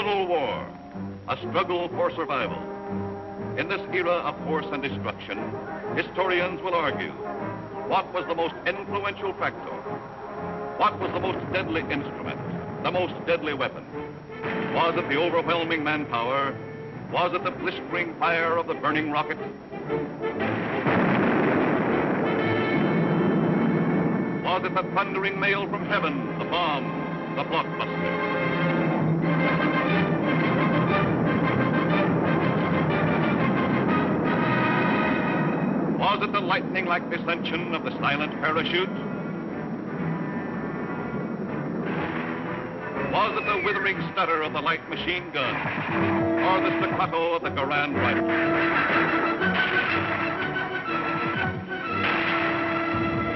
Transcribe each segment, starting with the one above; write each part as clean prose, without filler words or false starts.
Total war, a struggle for survival. In this era of force and destruction, historians will argue, what was the most influential factor? What was the most deadly instrument, the most deadly weapon? Was it the overwhelming manpower? Was it the blistering fire of the burning rocket? Was it the thundering mail from heaven, the bomb, the blockbuster? Was it the lightning-like descension of the silent parachute? Was it the withering stutter of the light machine gun? Or the staccato of the Garand rifle?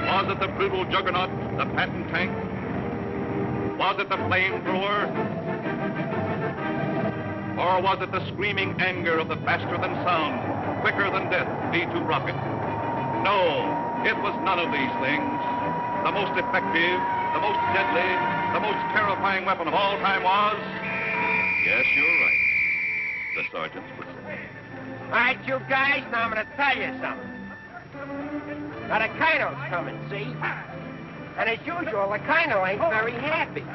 Was it the brutal juggernaut, the Patton tank? Was it the flamethrower? Or was it the screaming anger of the faster-than-sound, quicker-than-death V-2 rocket? No, it was none of these things. The most effective, the most deadly, the most terrifying weapon of all time was... Yes, you're right. The sergeant's whistle. All right, you guys, now I'm going to tell you something. Now, the Kino's coming, see? And as usual, the Kino ain't very happy.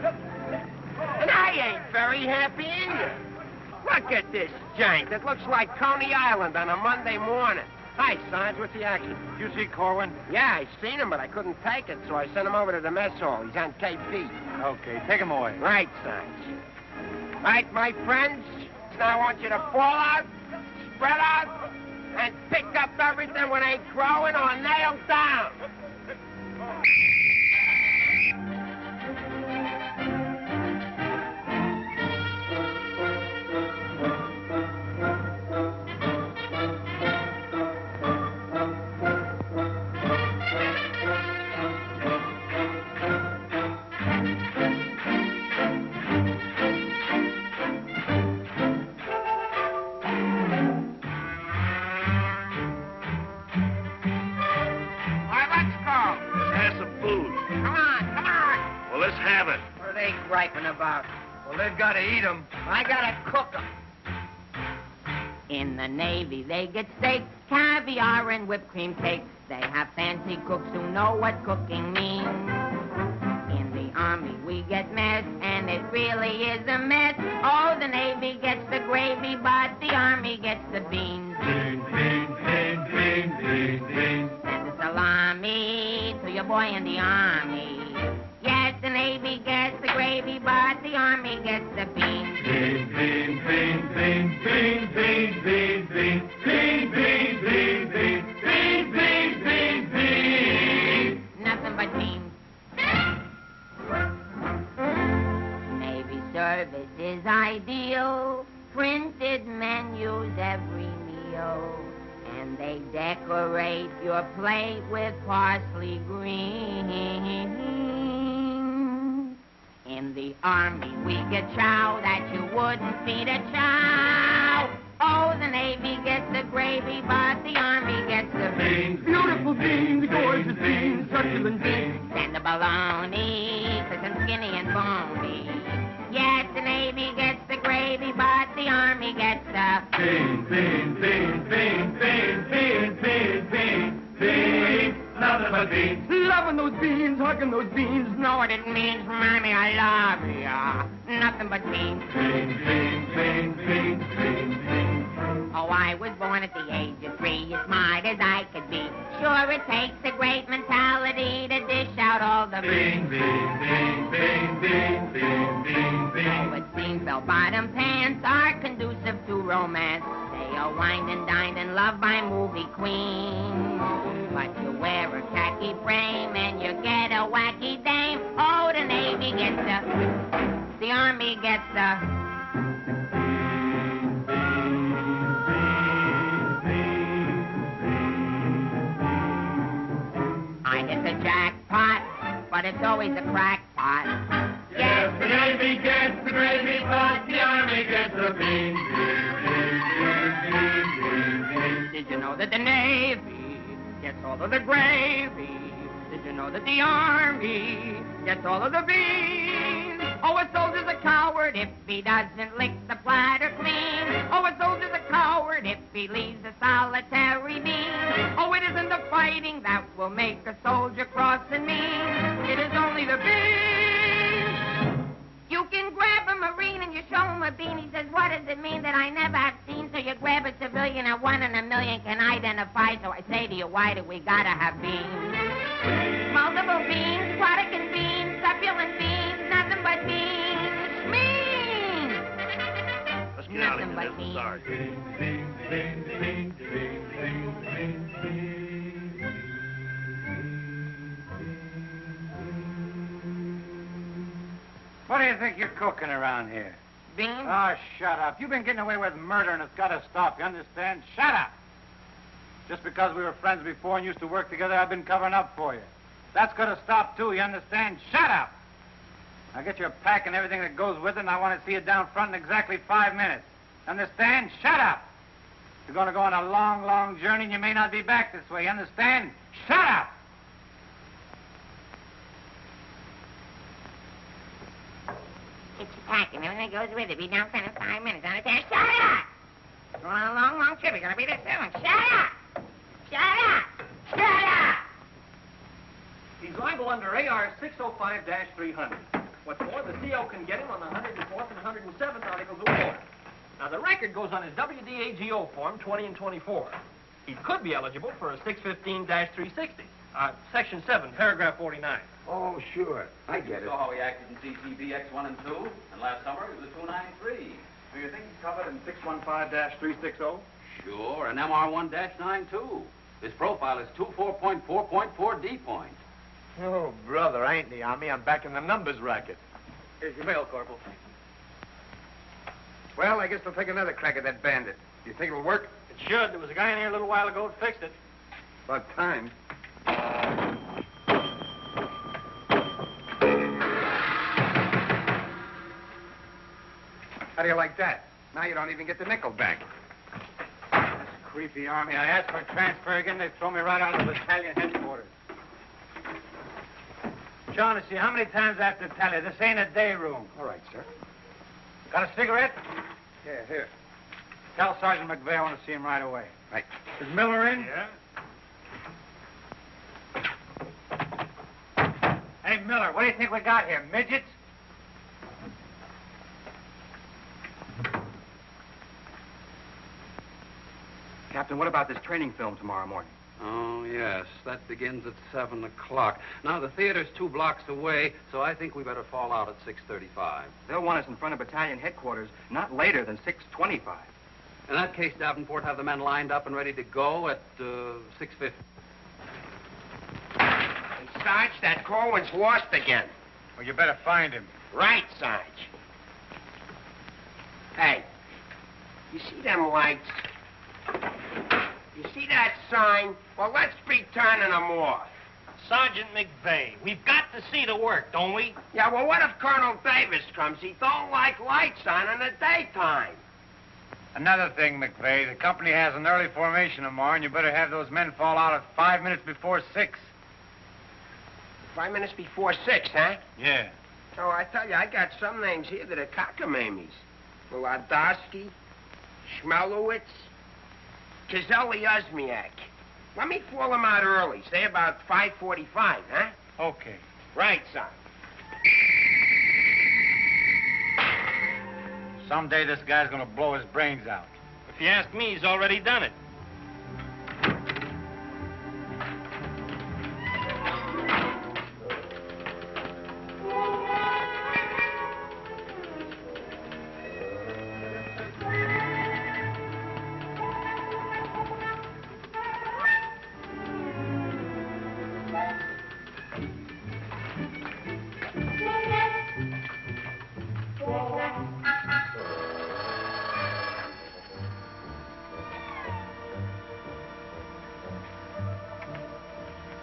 And I ain't very happy either. Look at this giant. It looks like Coney Island on a Monday morning. Hi, Sarge. What's the action? You see Corwin? Yeah, I seen him, but I couldn't take it, so I sent him over to the mess hall. He's on KP. Okay, take him away. Right, Sarge. Right, my friends? Now I want you to fall out, spread out, and pick up everything when they growing or nailed down. Griping about? Well, they've got to eat them. I gotta cook them. In the Navy, they get steak, caviar, and whipped cream cakes. They have fancy cooks who know what cooking means. In the Army, we get mess, and it really is a mess. Oh, the Navy gets the gravy, but the Army gets the beans. Beans, beans, beans, beans, beans, beans. Send a salami to your boy in the Army. Yes, the Navy gets the gravy, but the Army gets the beans. Beans, beans, beans, beans, beans, beans, beans, beans, beans, beans, beans, beans, beans, beans, beans. Nothing but beans. Navy service is ideal. Printed menus every meal. And they decorate your plate with parsley green. In the Army, we get chow that you wouldn't feed a chow. Oh, the Navy gets the gravy, but the Army gets the beans. Beautiful beans, gorgeous beans, succulent beans. Send the bologna, crisp and skinny and bony. Yes, the Navy gets the gravy, but the Army gets the beans, beans, beans, beans, beans, beans, beans, beans, beans. Nothing but beans. Loving those beans, hugging those beans. Know what it means, Mommy, I love ya. Nothing but beans. Beans, beans, beans, beans, beans, beans. Oh, I was born at the age of 3, as smart as I could be. Sure, it takes a great mentality to dish out all the beans, beans, beans, beans, beans, beans, beans, beans. Oh, it seems bell-bottom pants are conducive to romance. They are wined and dined and loved by movie queens. But you wear a khaki frame and you get a wacky dame. Oh, the Navy gets the Army gets the... I get the jackpot, but it's always a crackpot. Yes, the Navy gets the gravy, but the Army gets the beans. Did you know that the Navy gets all of the gravy? Did you know that the Army gets all of the beans? Oh, a soldier's a coward if he doesn't lick the platter clean. Oh, a soldier's a coward if he leaves a solitary bean. Oh, it isn't the fighting that will make a soldier cross and mean. It is only the bean. You can grab a Marine and you show him a bean. He says, what does it mean that I never have seen? So you grab a civilian and 1 in a million can identify. So I say to you, why do we gotta have beans? Multiple beans, Protestant beans, succulent beans, nothing but beans. Beans! Let's get out of Nothing here. but beans. Sorry. What do you think you're cooking around here? Beans? Oh, shut up. You've been getting away with murder and it's got to stop, you understand? Shut up! Just because we were friends before and used to work together, I've been covering up for you. That's got to stop, too, you understand? Shut up! Now get your pack and everything that goes with it, and I want to see you down front in exactly 5 minutes. Understand? Shut up! You're going to go on a long, long journey, and you may not be back this way, you understand? Shut up! Get your pack and everything goes with it. Be down front in 5 minutes. Understand? Shut up! Going on a long, long trip. You're gonna be there soon. Shut up! Shut up! Shut up! He's liable under AR 605-300. What's more, the CO can get him on the 104th and 107th Articles of War. Now, the record goes on his WDAGO form 20 and 24. He could be eligible for a 615-360. Section 7, paragraph 49. Oh, sure. I get it. saw how he acted in CTB X1 and 2, and last summer he was a 293. Do you think he's covered in 615-360? Sure, and MR1-9 too. His profile is 24.4.4 D point. Oh, brother, I ain't in the Army. I'm back in the numbers racket. Here's your mail, Corporal. Well, I guess they'll take another crack at that bandit. Do you think it'll work? It should. There was a guy in here a little while ago that fixed it. About time. How do you like that? Now you don't even get the nickel back. This creepy Army. I asked for a transfer again. They throw me right out of the battalion headquarters. Shaughnessy, how many times I have to tell you? This ain't a day room. All right, sir. Got a cigarette? Yeah, here. Tell Sergeant McVeigh I want to see him right away. Right. Is Miller in? Yeah. Hey, Miller, what do you think we got here? Midgets? Captain, what about this training film tomorrow morning? Oh, yes. That begins at 7 o'clock. Now, the theater's 2 blocks away, so I think we better fall out at 6:35. They'll want us in front of battalion headquarters not later than 6:25. In that case, Davenport, have the men lined up and ready to go at 6:50. Hey, Sarge, that Corwin's lost again. Well, you better find him. Right, Sarge. Hey, you see them lights? You see that sign? Well, let's be turning them off. Sergeant McVeigh, we've got to see the work, don't we? Yeah, well, what if Colonel Davis comes? He don't like lights on in the daytime. Another thing, McVeigh, the company has an early formation tomorrow, and you better have those men fall out at 5 minutes before 6. 5 minutes before 6, huh? Yeah. Oh, I tell you, I got some names here that are cockamammies. Wladowski, Schmelowitz, Kazelli Uzmiak. Let me fall them out early, say about 5:45, huh? Okay. Right, son. Someday this guy's gonna blow his brains out. If you ask me, he's already done it.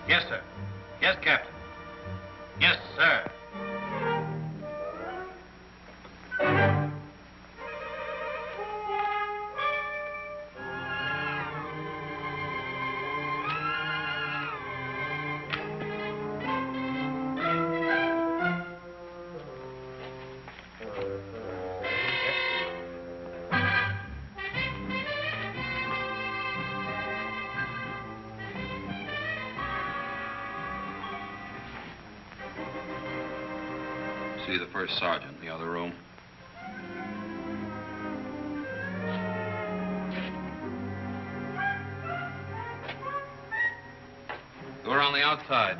Yes, sir. Yes, Captain. Yes, sir. see the first sergeant in the other room. Door on the outside.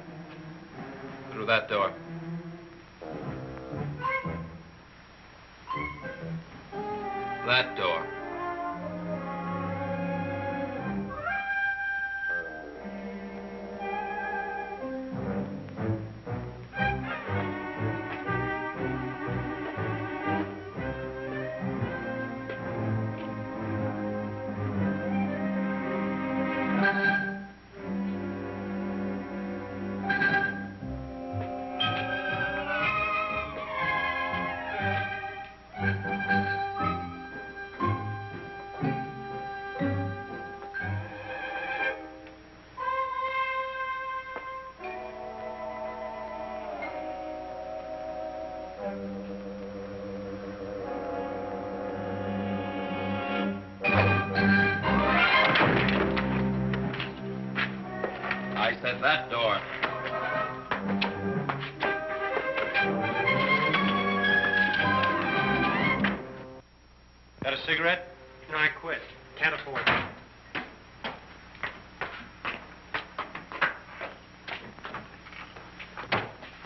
Through that door. That door. I said that door. Got a cigarette? No, I quit. Can't afford it.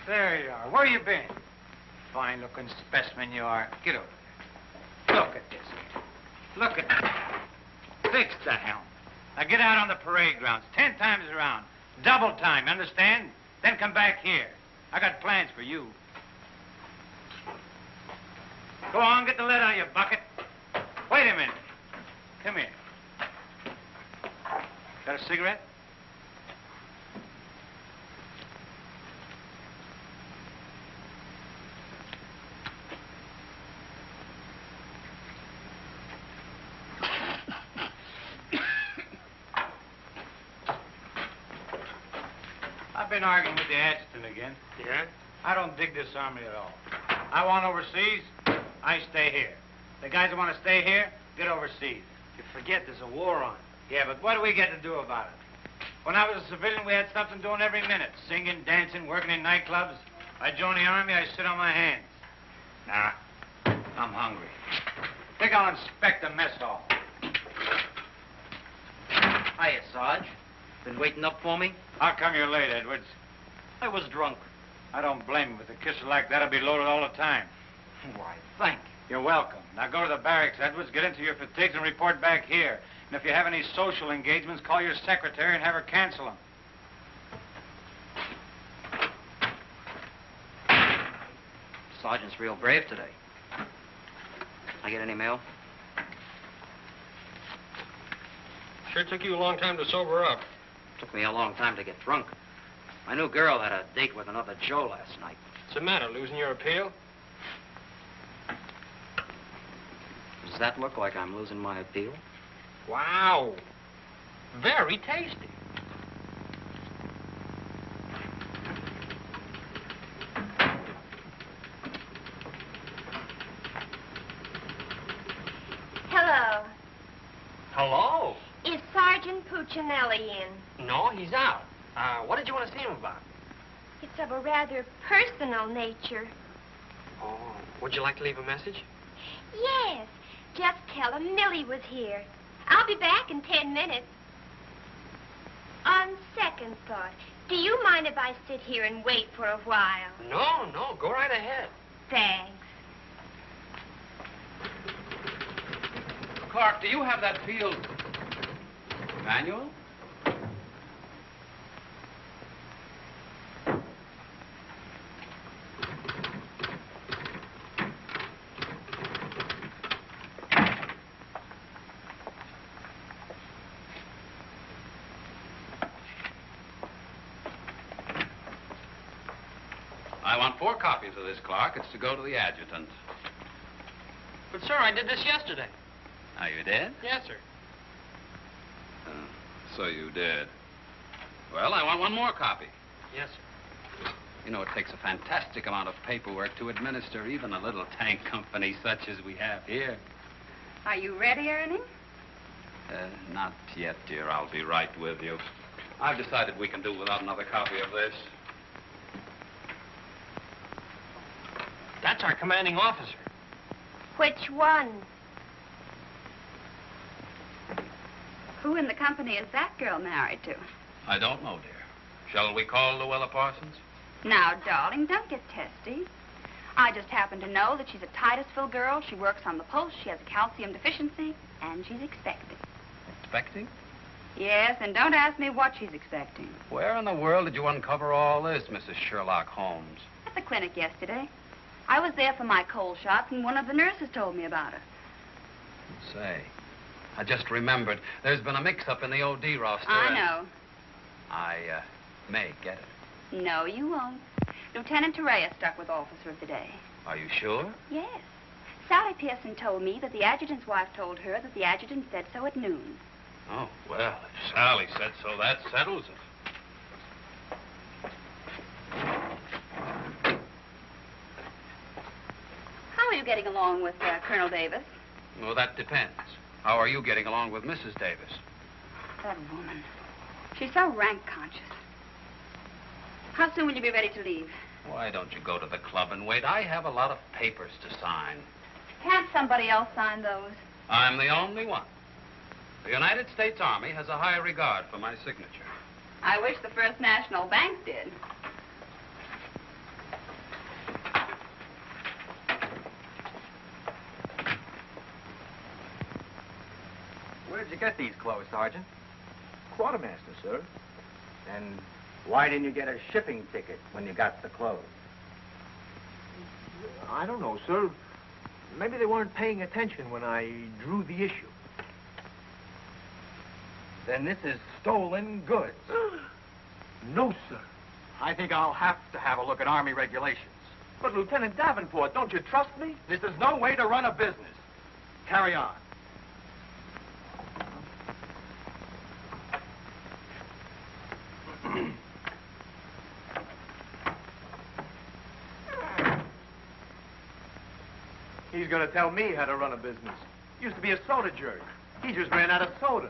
There you are. Where you been? Fine-looking specimen you are. Get over there. Look at this. Look at that. Fix the helm. Now get out on the parade grounds 10 times around. Double time, understand? Then come back here. I got plans for you. Go on, get the lead out of your bucket. Wait a minute. Come here. Got a cigarette? I've been arguing with the adjutant again. Yeah? I don't dig this army at all. I want overseas, I stay here. The guys that want to stay here, get overseas. You forget there's a war on. Yeah, but what do we get to do about it? When I was a civilian, we had something doing every minute. Singing, dancing, working in nightclubs. I joined the army, I sit on my hands. Nah, I'm hungry. Think I'll inspect the mess hall. Hiya, Sarge. Been waiting up for me? How come you're late, Edwards? I was drunk. I don't blame you. With a kisser like that, I'll be loaded all the time. Why, thank you. You're welcome. Now go to the barracks, Edwards, get into your fatigues and report back here. And if you have any social engagements, call your secretary and have her cancel them. Sergeant's real brave today. I get any mail? Sure took you a long time to sober up. Took me a long time to get drunk. My new girl had a date with another Joe last night. What's the matter, losing your appeal? Does that look like I'm losing my appeal? Wow. Very tasty. Hello. Hello. Is Sergeant Puccinelli in? No, he's out. What did you want to see him about? It's of a rather personal nature. Oh, would you like to leave a message? Yes. Just tell him Millie was here. I'll be back in 10 minutes. On second thought, do you mind if I sit here and wait for a while? No, go right ahead. Thanks. Clark, do you have that field manual? I want 4 copies of this, Clark. It's to go to the adjutant. But, sir, I did this yesterday. Oh, you did? Yes, sir. So you did. Well, I want 1 more copy. Yes, sir. You know, it takes a fantastic amount of paperwork to administer even a little tank company such as we have here. Are you ready, Ernie? Not yet, dear. I'll be right with you. I've decided we can do without another copy of this. That's our commanding officer. Which one? Who in the company is that girl married to? I don't know, dear. Shall we call Luella Parsons? Now, darling, don't get testy. I just happen to know that she's a Titusville girl. She works on the post. She has a calcium deficiency, and she's expecting. Expecting? Yes, and don't ask me what she's expecting. Where in the world did you uncover all this, Mrs. Sherlock Holmes? At the clinic yesterday. I was there for my cold shot, and one of the nurses told me about her. Say, I just remembered. There's been a mix-up in the OD roster. I know. I may get it. No, you won't. Lieutenant Torreya stuck with officer of the day. Are you sure? Yes. Sally Pearson told me that the adjutant's wife told her that the adjutant said so at noon. Oh, well, if Sally said so, that settles it. How are you getting along with Colonel Davis? Well, that depends. How are you getting along with Mrs. Davis? That woman. She's so rank conscious. How soon will you be ready to leave? Why don't you go to the club and wait? I have a lot of papers to sign. Can't somebody else sign those? I'm the only one. The United States Army has a high regard for my signature. I wish the First National Bank did. Where'd you get these clothes, Sergeant? Quartermaster, sir. And why didn't you get a shipping ticket when you got the clothes? I don't know, sir. Maybe they weren't paying attention when I drew the issue. Then this is stolen goods. No, sir. I think I'll have to have a look at Army regulations. But, Lieutenant Davenport, don't you trust me? This is no way to run a business. Carry on. He's going to tell me how to run a business. Used to be a soda jerk. He just ran out of soda.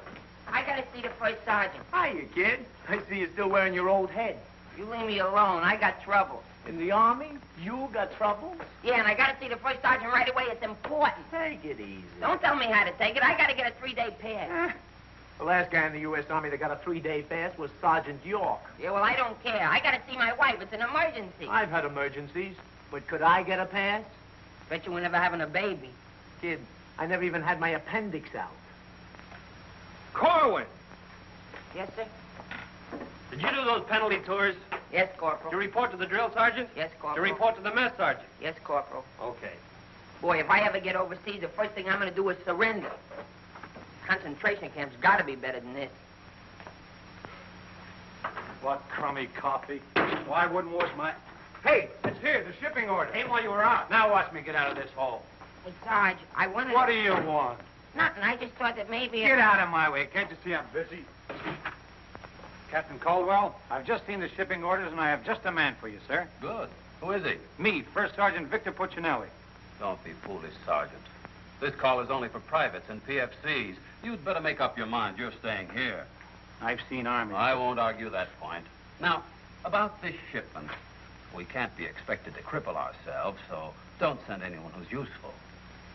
I gotta see the first sergeant. Hiya, kid. I see you're still wearing your old head. You leave me alone. I got trouble. In the Army? You got trouble? Yeah, and I gotta see the first sergeant right away. It's important. Take it easy. Don't tell me how to take it. I gotta get a 3-day pass. The last guy in the U.S. Army that got a 3-day pass was Sergeant York. Yeah, well, I don't care. I gotta see my wife. It's an emergency. I've had emergencies, but could I get a pass? Bet you were never having a baby. Kid, I never even had my appendix out. Corwin! Yes, sir? Did you do those penalty tours? Yes, Corporal. Did you report to the drill sergeant? Yes, Did Corporal. you report to the mess sergeant? Yes, Corporal. Okay. Boy, if I ever get overseas, the first thing I'm gonna do is surrender. Concentration camp's gotta be better than this. What crummy coffee. Well, I wouldn't wash my... Hey, it's here, the shipping order. Ain't while you were out. Now watch me get out of this hole. Hey, Sarge, I wanted... What do you want? Nothing. I just thought that maybe... Get out of my way. Can't you see I'm busy? Captain Caldwell, I've just seen the shipping orders, and I have just a man for you, sir. Good. Who is he? Me, First Sergeant Victor Puccinelli. Don't be foolish, Sergeant. This call is only for privates and PFCs. You'd better make up your mind. You're staying here. I've seen Army. I won't argue that point. Now, about this shipment. We can't be expected to cripple ourselves, so don't send anyone who's useful.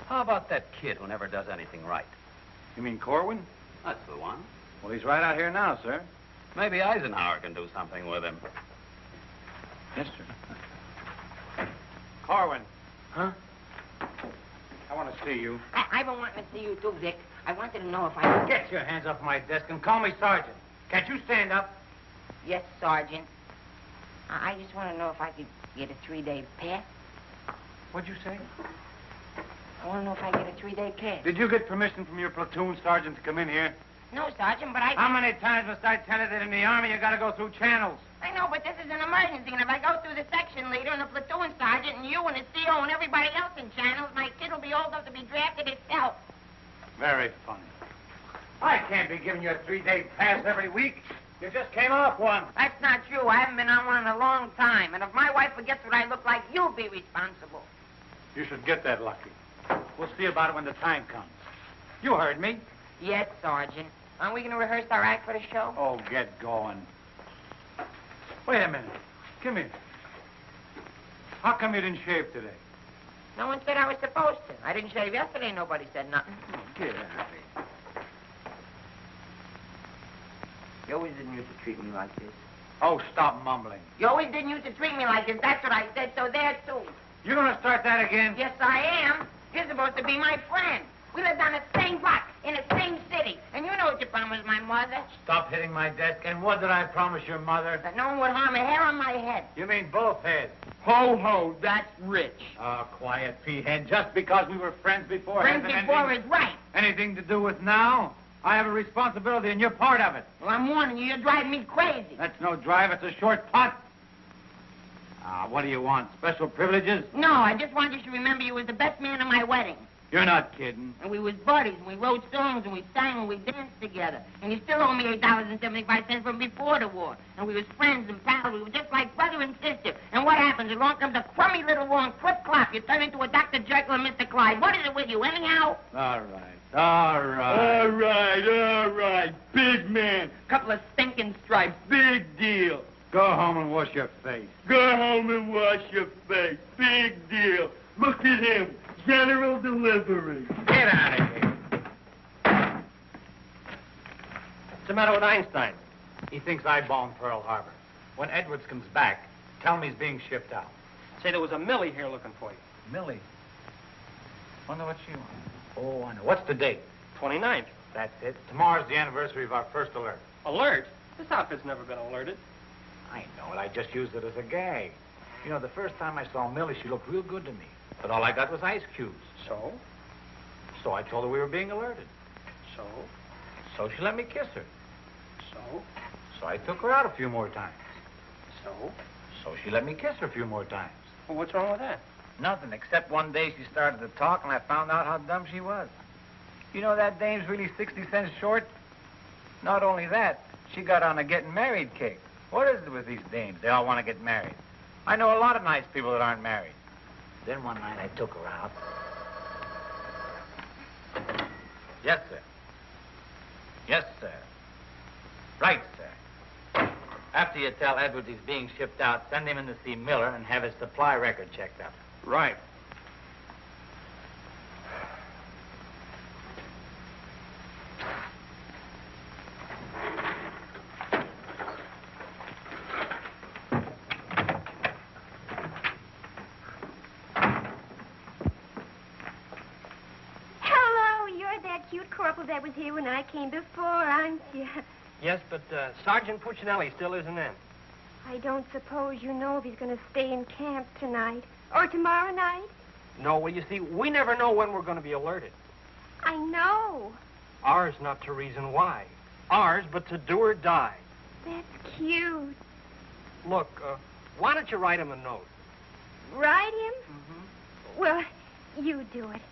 How about that kid who never does anything right? You mean Corwin? That's the one. Well, he's right out here now, sir. Maybe Eisenhower can do something with him. Yes, sir. Corwin. Huh? I want to see you. I've been wanting to see you too, Vic. I wanted to know if I could... Get your hands off my desk and call me Sergeant. Can't you stand up? Yes, Sergeant. I just want to know if I could get a 3-day pass. What'd you say? I want to know if I get a 3-day pass. Did you get permission from your platoon sergeant to come in here? No, Sergeant, but I... How many times must I tell you that in the Army you gotta go through channels? I know, but this is an emergency, and if I go through the section leader and the platoon sergeant and you and the CO and everybody else in channels, my kid will be old enough to be drafted itself. Very funny. I can't be giving you a 3-day pass every week. You just came off one. That's not true. I haven't been on one in a long time, and if my wife forgets what I look like, you'll be responsible. You should get that lucky. We'll see about it when the time comes. You heard me. Yes, Sergeant. Aren't we going to rehearse our act for the show? Oh, get going. Wait a minute. Come here. How come you didn't shave today? No one said I was supposed to. I didn't shave yesterday. Nobody said nothing. Get out of here. You always didn't used to treat me like this. Oh, stop mumbling. You always didn't used to treat me like this. That's what I said, so there, too. You gonna start that again? Yes, I am. You're supposed to be my friend. We lived on the same block, in the same city. And you know what you promised my mother. Stop hitting my desk. And what did I promise your mother? That no one would harm a hair on my head. You mean both heads? Ho, ho, that's rich. Oh, quiet, P-head. Just because we were friends before... Friends before is right. Anything to do with now? I have a responsibility, and you're part of it. Well, I'm warning you, you're driving me crazy. That's no drive. It's a short putt. What do you want? Special privileges? No, I just want you to remember you was the best man at my wedding. You're not kidding. And we was buddies, and we wrote songs, and we sang, and we danced together. And you still owe me $8.75 from before the war. And we was friends and pals. We were just like brother and sister. And what happens? Along comes a crummy little wrong clip-clop. You turn into a Dr. Jekyll and Mr. Clyde. What is it with you, anyhow? All right. Big man. Couple of stinking stripes. Big deal. Go home and wash your face. Go home and wash your face. Big deal. Look at him. General delivery. Get out of here. What's the matter with Einstein? He thinks I bombed Pearl Harbor. When Edwards comes back, tell him he's being shipped out. Say there was a Millie here looking for you. Millie? Wonder what she wants. Oh, I know. What's the date? 29th. That's it. Tomorrow's the anniversary of our first alert. Alert? This outfit's never been alerted. I know it. I just used it as a gag. You know, the first time I saw Millie, she looked real good to me. But all I got was ice cubes. So? So I told her we were being alerted. So? So she let me kiss her. So? So I took her out a few more times. So? So she let me kiss her a few more times. Well, what's wrong with that? Nothing, except one day she started to talk and I found out how dumb she was. You know that dame's really 60 cents short? Not only that, she got on a getting married kick. What is it with these dames? They all want to get married. I know a lot of nice people that aren't married. Then one night I took her out. Yes, sir. Yes, sir. Right, sir. After you tell Edwards he's being shipped out, send him in to see Miller and have his supply record checked out. Right. Corporal that was here when I came before, aren't you? Yes, but Sergeant Puccinelli still isn't in. I don't suppose you know if he's going to stay in camp tonight or tomorrow night? No, well, you see, we never know when we're going to be alerted. I know. Ours not to reason why. Ours, but to do or die. That's cute. Look, why don't you write him a note? Write him? Mm-hmm. Well, you do it.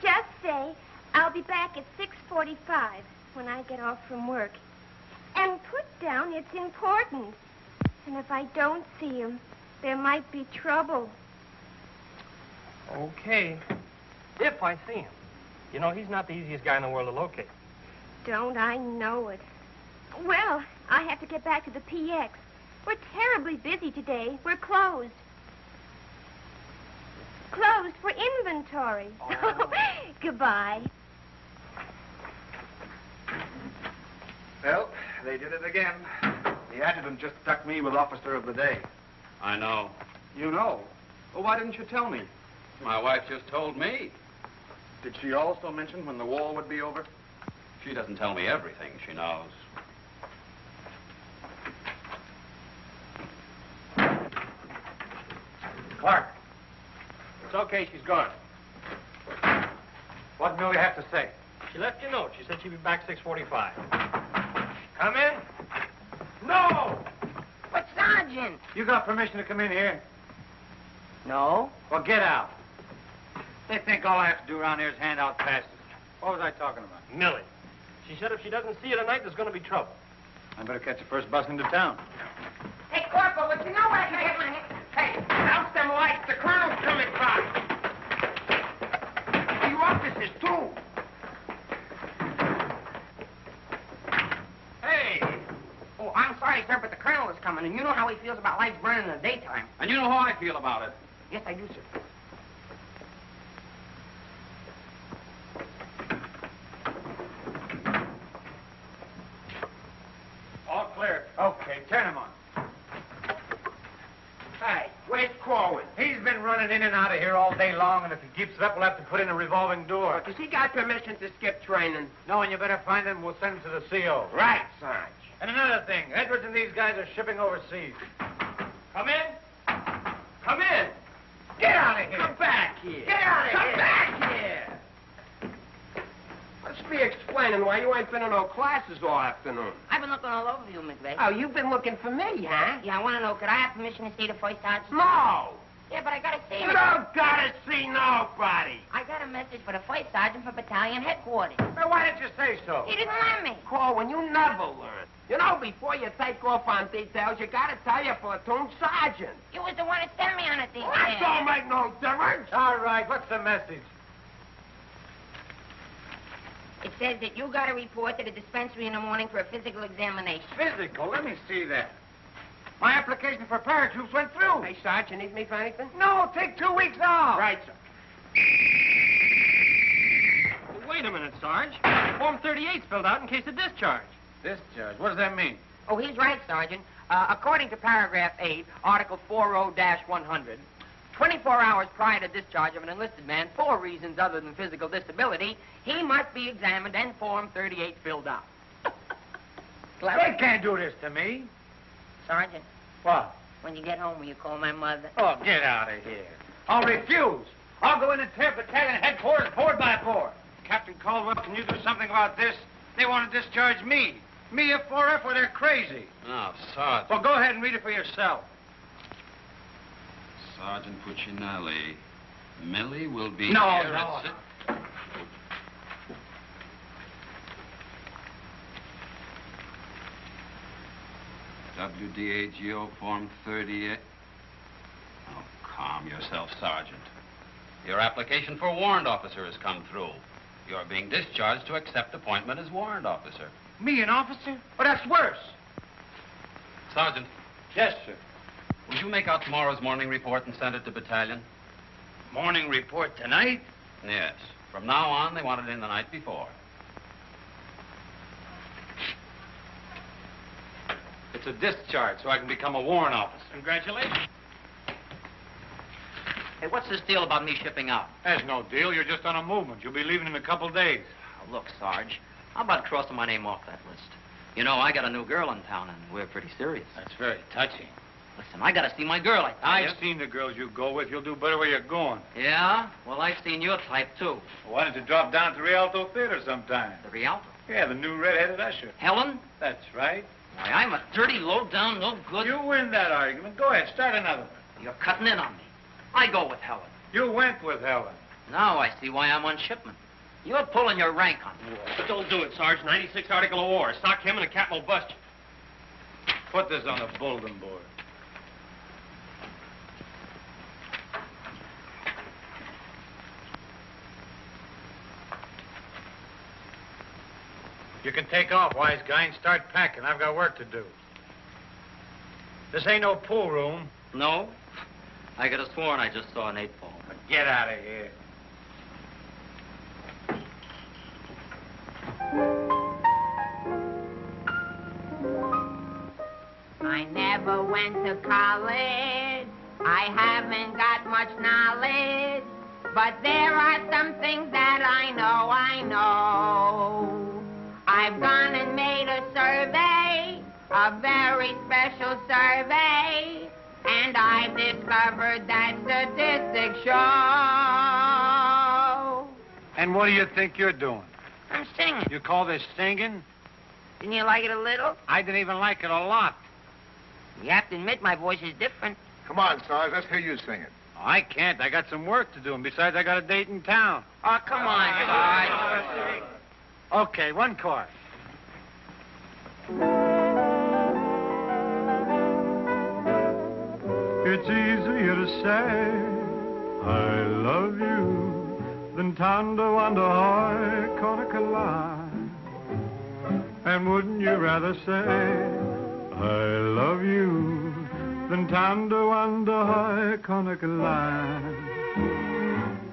Just say, I'll be back at 6:45 when I get off from work. And put down it's important. And if I don't see him, there might be trouble. Okay. If I see him. You know, he's not the easiest guy in the world to locate. Don't I know it? Well, I have to get back to the PX. We're terribly busy today. We're closed. Closed for inventory. Oh. Goodbye. Well, they did it again. The adjutant just stuck me with Officer of the Day. I know. You know? Well, why didn't you tell me? My wife just told me. Did she also mention when the war would be over? She doesn't tell me everything she knows. Clark. It's okay, she's gone. What did Millie have to say? She left you a note. She said she'd be back 6:45. Come in. No! But, Sergeant! You got permission to come in here? No. Well, get out. They think all I have to do around here is hand out passes. What was I talking about? Millie. She said if she doesn't see you tonight, there's going to be trouble. I better catch the first bus into town. Hey, Corporal, would you know where I can get my hand? Hey, out them lights. The colonel's coming by. You officers, too. Hey! Oh, I'm sorry, sir, but the colonel is coming, and you know how he feels about lights burning in the daytime. And you know how I feel about it. Yes, I do, sir. running in and out of here all day long, and if he keeps it up, we'll have to put in a revolving door. Does he got permission to skip training? No, and you better find him. We'll send him to the CO. Right, Sarge. And another thing, Edwards and these guys are shipping overseas. Come in. Come in. Get out of here. Come back here. Get out of here. Come back here. Let's be explaining why you ain't been in no classes all afternoon. I've been looking all over you, McVeigh. Oh, you've been looking for me, huh? Yeah, I want to know, could I have permission to see the first sergeant? No. Yeah, but I got to see You him. don't gotta see nobody. I got a message for the first sergeant for battalion headquarters. Now, why didn't you say so? He didn't let me. Corwin, you never learn. You know, before you take off on details, you gotta tell your platoon sergeant. You was the one that sent me on a detail. That don't make no difference. All right, what's the message? It says that you got to report to the dispensary in the morning for a physical examination. Physical? Let me see that. My application for paratroops went through. Hey, Sarge, you need me for anything? No, take 2 weeks off. Right, sir. Well, wait a minute, Sarge. Form 38's filled out in case of discharge. Discharge? What does that mean? Oh, he's right, Sergeant. According to paragraph 8, Article 40-100, 24 hours prior to discharge of an enlisted man for reasons other than physical disability, he must be examined and Form 38 filled out. They can't do this to me. Sergeant, What? when you get home, will you call my mother? Oh, get out of here. I'll refuse. I'll go in and tear battalion headquarters board by board. Captain Caldwell, can you do something about this? They want to discharge me. Me, a 4F, or they're crazy. Now, Sergeant. Well, go ahead and read it for yourself. Sergeant Puccinelli. Millie will be No, here no. at WDAGO Form 38. Oh, calm yourself, Sergeant. Your application for warrant officer has come through. You're being discharged to accept appointment as warrant officer. Me, an officer? Oh, that's worse. Sergeant, Yes, sir. will you make out tomorrow's morning report and send it to battalion? Morning report tonight? Yes. From now on, they want it in the night before. It's a discharge, so I can become a warrant officer. Congratulations. Hey, what's this deal about me shipping out? There's no deal. You're just on a movement. You'll be leaving in a couple days. Oh, look, Sarge, how about crossing my name off that list? You know, I got a new girl in town, and we're pretty serious. That's very touching. Listen, I got to see my girl, I tell you. I've seen the girls you go with. You'll do better where you're going. Yeah? Well, I've seen your type, too. Why don't you drop down to Rialto Theater sometime? The Rialto. Yeah, the new red-headed usher. Helen? That's right. Why, I'm a dirty, low-down, no good... You win that argument. Go ahead, start another one. You're cutting in on me. I go with Helen. You went with Helen. Now I see why I'm on shipment. You're pulling your rank on me. Don't do it, Sarge. 96 Article of War. Sock him and the captain will bust you. Put this on the bulletin board. You can take off, wise guy, and start packing. I've got work to do. This ain't no pool room. No? I could have sworn I just saw an 8-ball. Get out of here. I never went to college. I haven't got much knowledge. But there are some things that I know. I've gone and made a survey, a very special survey, and I've discovered that statistics show. And what do you think you're doing? I'm singing. You call this singing? Didn't you like it a little? I didn't even like it a lot. You have to admit my voice is different. Come on, Sarge, let's hear you sing it. Oh, I can't. I got some work to do, and besides, I got a date in town. Oh, come on, Sarge. Okay, one chord. It's easier to say I love you than tando under high Conacola. And wouldn't you rather say I love you than tando under high Conacola?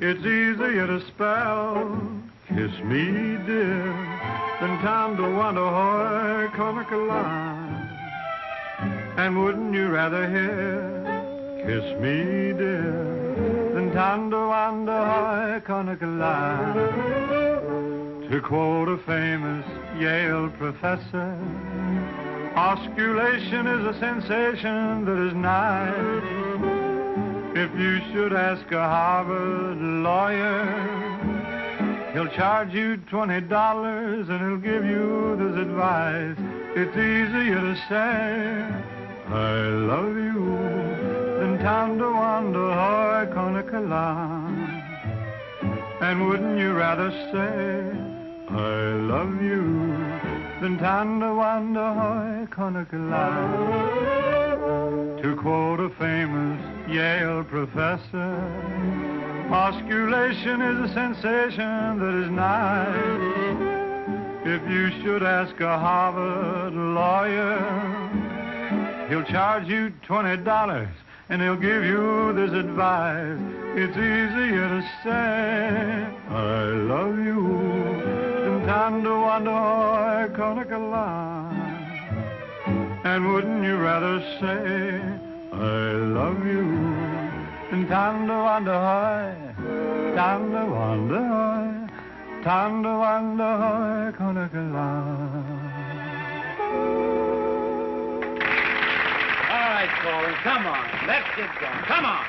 It's easier to spell kiss me dear than tando under high Conacola. And wouldn't you rather hear kiss me, dear, then tando wanda hoi konakala. To quote a famous Yale professor, osculation is a sensation that is nice. If you should ask a Harvard lawyer, he'll charge you $20 and he'll give you this advice. It's easier to say, I love you, than tando wanda hoi konakala. And wouldn't you rather say, I love you, than tanda wanda hoi konakala. To quote a famous Yale professor, osculation is a sensation that is nice. If you should ask a Harvard lawyer, he'll charge you $20 and he'll give you this advice. It's easier to say, I love you, than tando wanda hoi konakala. And wouldn't you rather say, I love you, than tando wanda hoi, tando wanda hoi, tando wanda hoi konakala. All right, Corey, come on. Let's get going. Come on.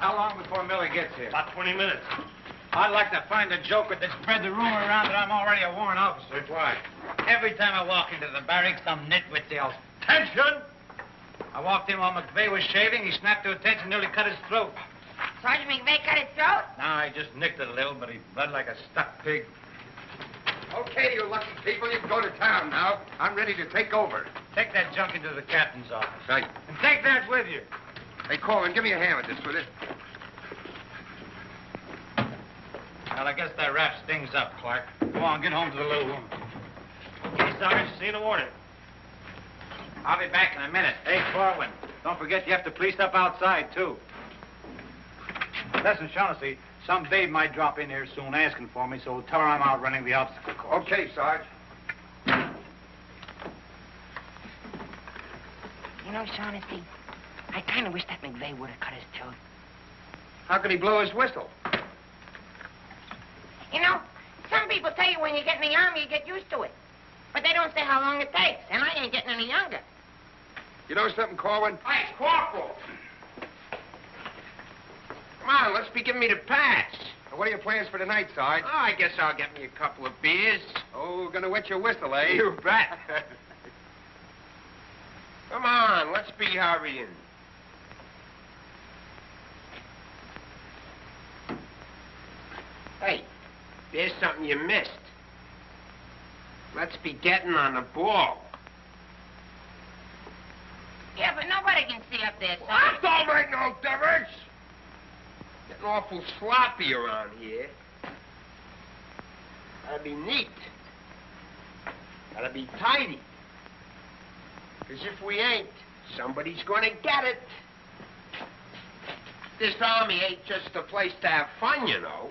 How long before Millie gets here? About 20 minutes. I'd like to find a joker that spread the rumor around that I'm already a warrant officer. Why? Every time I walk into the barracks, some nitwit yells, "Attention!" I walked in while McVeigh was shaving. He snapped to attention, nearly cut his throat. Sergeant McVeigh cut his throat? No, I just nicked it a little, but he bled like a stuck pig. Okay, you lucky people, you can go to town now. I'm ready to take over. Take that junk into the captain's office. Right. And take that with you. Hey, Coleman, give me a hand with this, will you? Well, I guess that wraps things up, Clark. Go on, get home to the little woman. Okay, Sarge, see you in the morning. I'll be back in a minute. Hey, Corwin, don't forget you have to police up outside, too. Listen, Shaughnessy, some babe might drop in here soon asking for me, so tell her I'm out running the obstacle course. Okay, Sarge. You know, Shaughnessy, I kind of wish that McVeigh would have cut his throat. How can he blow his whistle? You know, some people tell you when you get in the army, you get used to it. But they don't say how long it takes, and I ain't getting any younger. You know something, Corwin? Hey, Corporal! Come on, let's be giving me the patch. What are your plans for tonight, Sarge? Oh, I guess I'll get me a couple of beers. Oh, gonna wet your whistle, eh? You bet. Come on, let's be hurrying. Hey, there's something you missed. Let's be getting on the ball. Yeah, but nobody can see up there, son. That don't make no difference. Getting awful sloppy around here. Gotta be neat. Gotta be tidy. 'Cause if we ain't, somebody's gonna get it. This army ain't just a place to have fun, you know.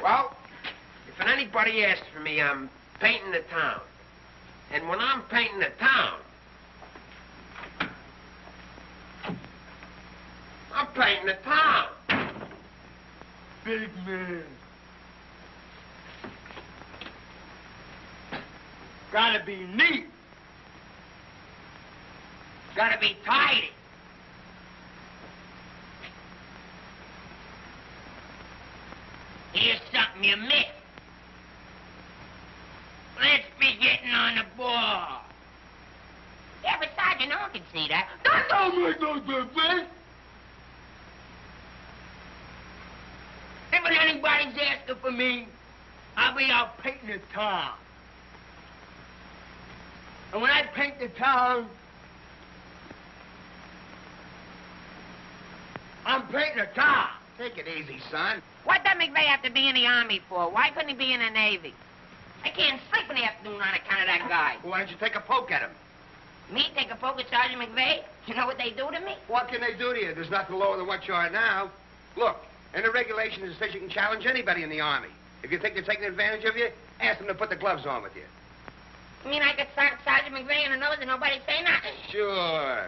Well, if anybody asks for me, I'm painting the town. And when I'm painting the town, I'm painting the town. Big man. Gotta be neat. Gotta be tidy. Here's something you missed. Let's be getting on the ball. Yeah, but Sergeant, no one can see that. That don't make no difference. If anybody's asking for me, I'll be out painting the town. And when I paint the town, I'm painting the town. Take it easy, son. What does McVeigh have to be in the Army for? Why couldn't he be in the Navy? I can't sleep in the afternoon on account of that guy. Why don't you take a poke at him? Me take a poke at Sergeant McVeigh? You know what they do to me? What can they do to you? There's nothing lower than what you are now. Look, in the regulations it says you can challenge anybody in the Army. If you think they're taking advantage of you, Ask them to put the gloves on with you. You mean I could start Sergeant McVeigh in the nose and nobody say nothing? Sure.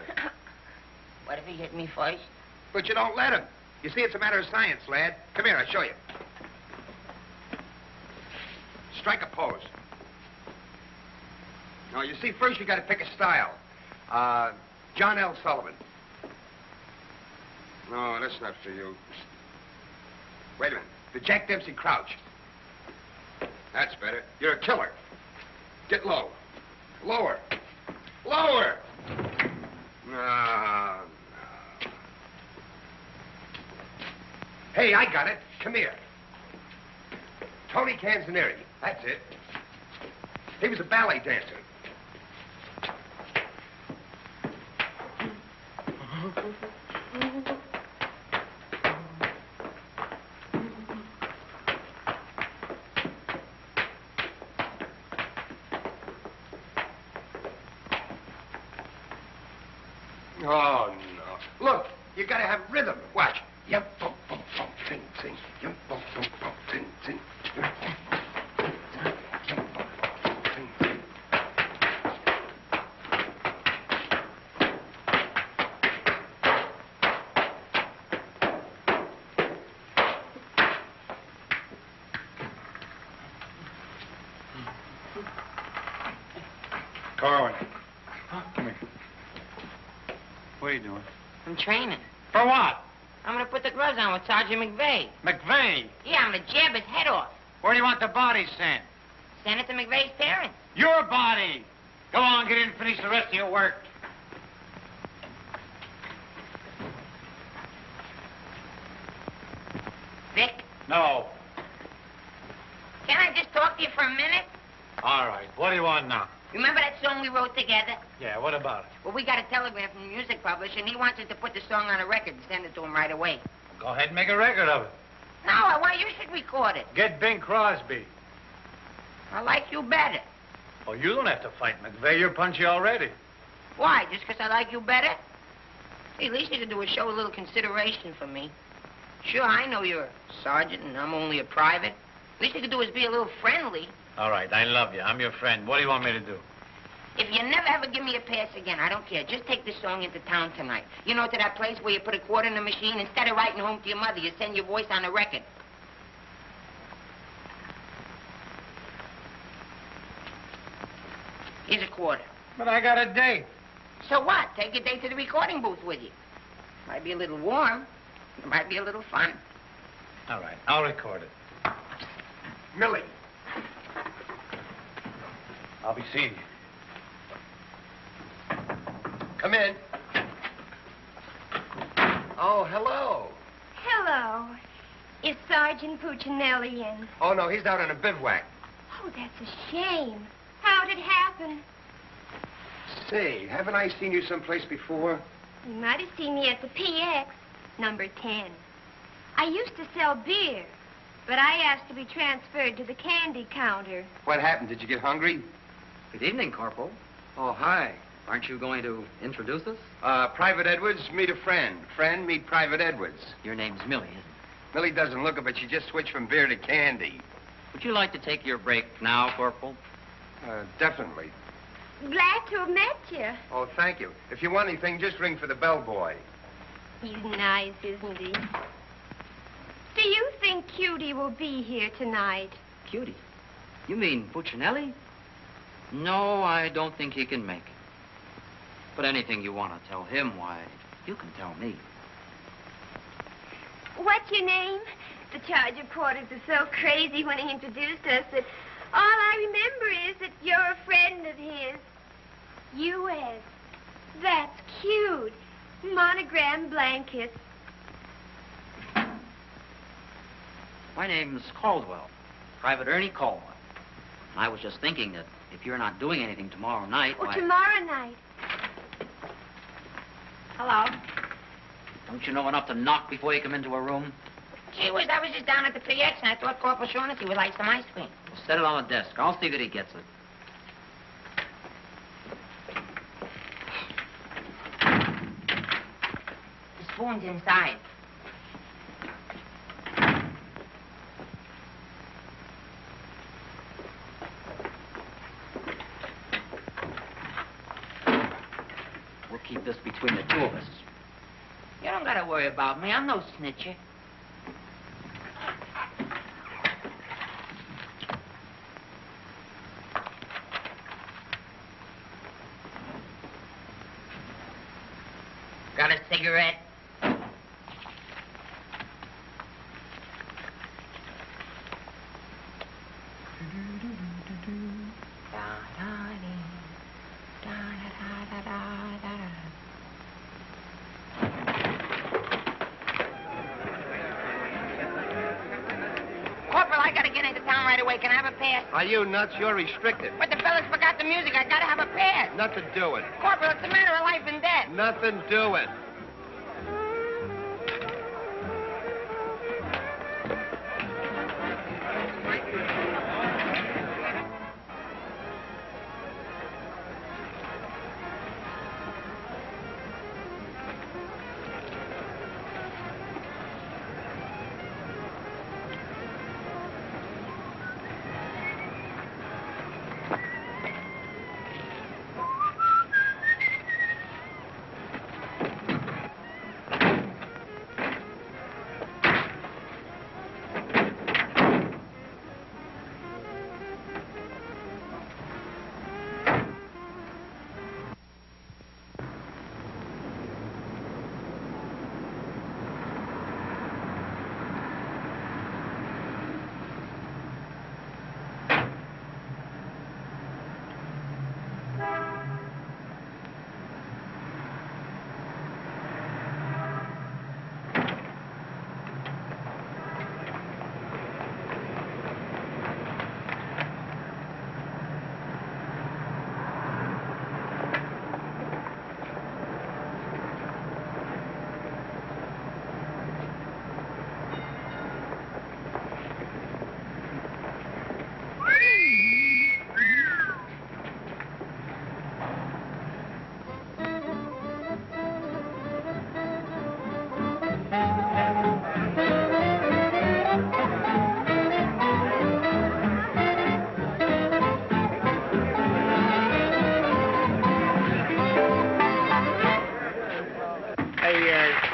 What if he hit me first? But you don't let him. You see, it's a matter of science, lad. Come here, I'll show you. Strike a pose. No, you see, first you got to pick a style. John L. Sullivan. No, that's not for you. Wait a minute. The Jack Dempsey crouch. That's better. You're a killer. Get low. Lower. Lower. No. Hey, I got it. Come here. Tony Canzanieri. That's it. He was a ballet dancer. Oh, no. Look, you gotta have rhythm. Watch. Yum, bum, bum, bum, ting, ting. Yum, bum, bum, bum, ting, ting. Yum, bum, bum, yum, bum, bum, ting, ting. Corwin. Come here. What are you doing? I'm training. For what? I'm gonna put the gloves on with Sergeant McVeigh. McVeigh? Yeah, I'm gonna jab his head off. Where do you want the body sent? Send it to McVeigh's parents. Your body! Go on, get in and finish the rest of your work. Vic, No. can I just talk to you for a minute? All right. What do you want now? Remember that song we wrote together? Yeah, what about it? Well, we got a telegram from the music publisher, and he wants us to put the song on a record and send it to him right away. Go ahead and make a record of it. No, I want you should record it. Get Bing Crosby. I like you better. Oh, you don't have to fight McVeigh. You're punchy already. Why? Just 'cause I like you better? Hey, at least you could do is show a little consideration for me. Sure, I know you're a sergeant and I'm only a private. At least you could do is be a little friendly. All right, I love you. I'm your friend. What do you want me to do? If you never ever give me a pass again, I don't care. Just take this song into town tonight. You know, to that place where you put a quarter in the machine. Instead of writing home to your mother, you send your voice on a record. Here's a quarter. But I got a date. So what? Take your date to the recording booth with you. Might be a little warm. It might be a little fun. All right, I'll record it. Millie. I'll be seeing you. Come in. Oh, hello. Hello. Is Sergeant Puccinelli in? Oh, no, he's out on a bivouac. Oh, that's a shame. How'd it happen? Say, haven't I seen you someplace before? You might have seen me at the PX, number 10. I used to sell beer, but I asked to be transferred to the candy counter. What happened? Did you get hungry? Good evening, Corporal. Oh, hi. Aren't you going to introduce us? Private Edwards, meet a friend. Friend, meet Private Edwards. Your name's Millie, isn't it? Millie doesn't look it, but she just switched from beer to candy. Would you like to take your break now, Corporal? Definitely. Glad to have met you. Oh, thank you. If you want anything, just ring for the bellboy. He's nice, isn't he? Do you think Cutie will be here tonight? Cutie? You mean Puccinelli? No, I don't think he can make it. But anything you want to tell him, why, you can tell me. What's your name? The charge reporters are so crazy when he introduced us that all I remember is that you're a friend of his. U.S. That's cute. Monogram blankets. My name's Caldwell, Private Ernie Caldwell. I was just thinking that if you're not doing anything tomorrow night, Oh, why... tomorrow night. Hello. Don't you know enough to knock before you come into a room? Gee whiz, I was just down at the PX and I thought Corporal Shaughnessy would like some ice cream. Well, set it on the desk. I'll see that he gets it. The spoon's inside. We'll keep this between the two of us. You don't gotta worry about me. I'm no snitcher. Got a cigarette? Corporal, I gotta get into town right away. Can I have a pass? Are you nuts? You're restricted. But the fellas forgot the music. I gotta have a pass. Nothing doing. Corporal, it's a matter of life and death. Nothing doing.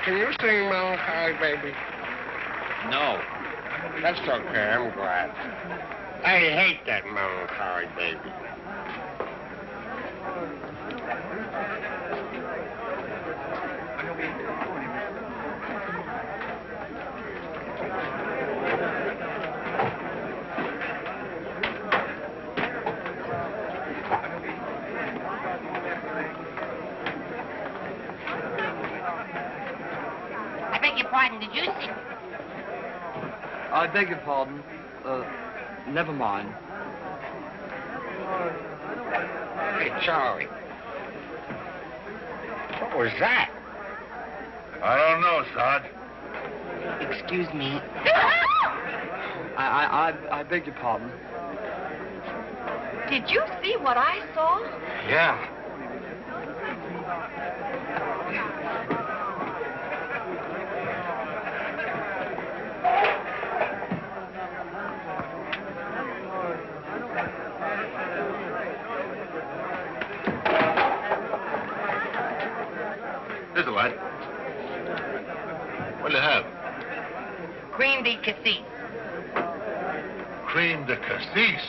Can you sing Melancholy Baby? No. That's okay, I'm glad. I hate that Melancholy Baby. Pardon, did you see? I beg your pardon. Never mind. Hey, Charlie. What was that? I don't know, Sarge. Excuse me. I beg your pardon. Did you see what I saw? Yeah. Here's a light. What'll you have? Cream de cassis. Cream de cassis.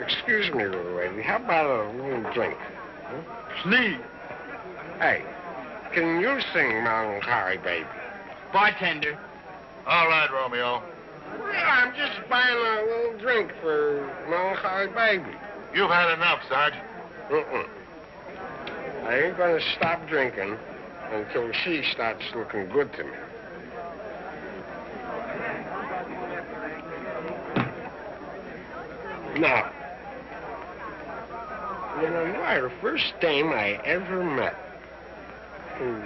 Excuse me, little lady. How about a little drink? Please. Hey, can you sing Melancholy Baby? Bartender. All right, Romeo. Well, I'm just buying a little drink for Melancholy Baby. You've had enough, Sarge. I ain't gonna stop drinking until she starts looking good to me. Now, you know, you are the first dame I ever met. who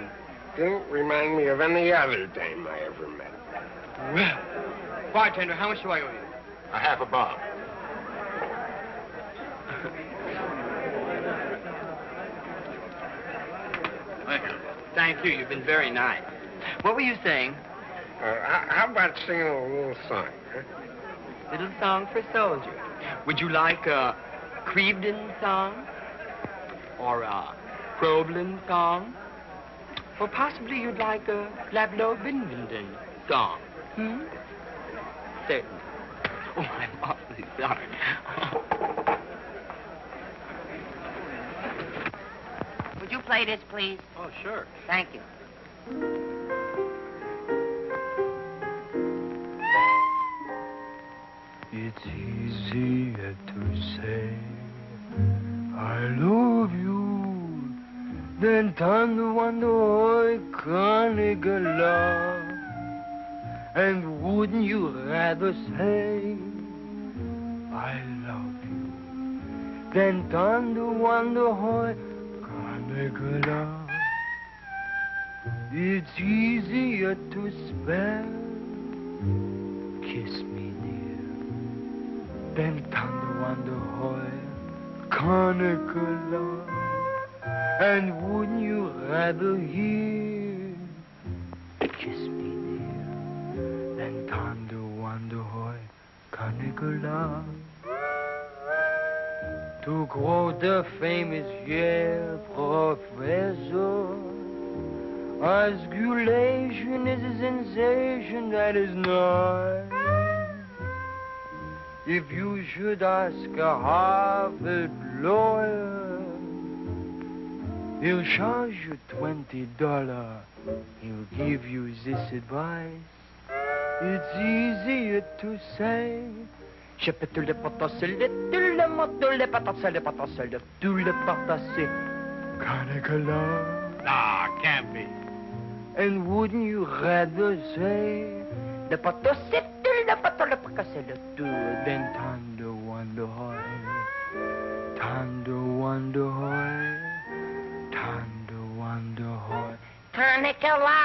didn't remind me of any other dame I ever met. Well, bartender, how much do I owe you? A half a bob. Thank you. You've been very nice. What were you saying? How about singing a little song, huh? Little song for soldier. Would you like a Crevedon song? Or a Crowlin song? Or possibly you'd like a Lablo-Bindenden song? Certainly. Oh, I'm awfully sorry. Would you play this, please? Oh, sure. Thank you. It's easier to say I love you than to wonder love. And wouldn't you rather say I love you than to wonder love? It's easier to spell kiss me dear than thunder wonder conical love. And wouldn't you rather hear kiss me dear than thunder wonder conical love? To quote the famous Yale professor, osculation is a sensation that is nice. If you should ask a Harvard lawyer, he'll charge you $20. He'll give you this advice. It's easier to say conical love. Nah, can't be. And wouldn't you rather say than thunder wonder thunder wonder thunder wonder Carnicula.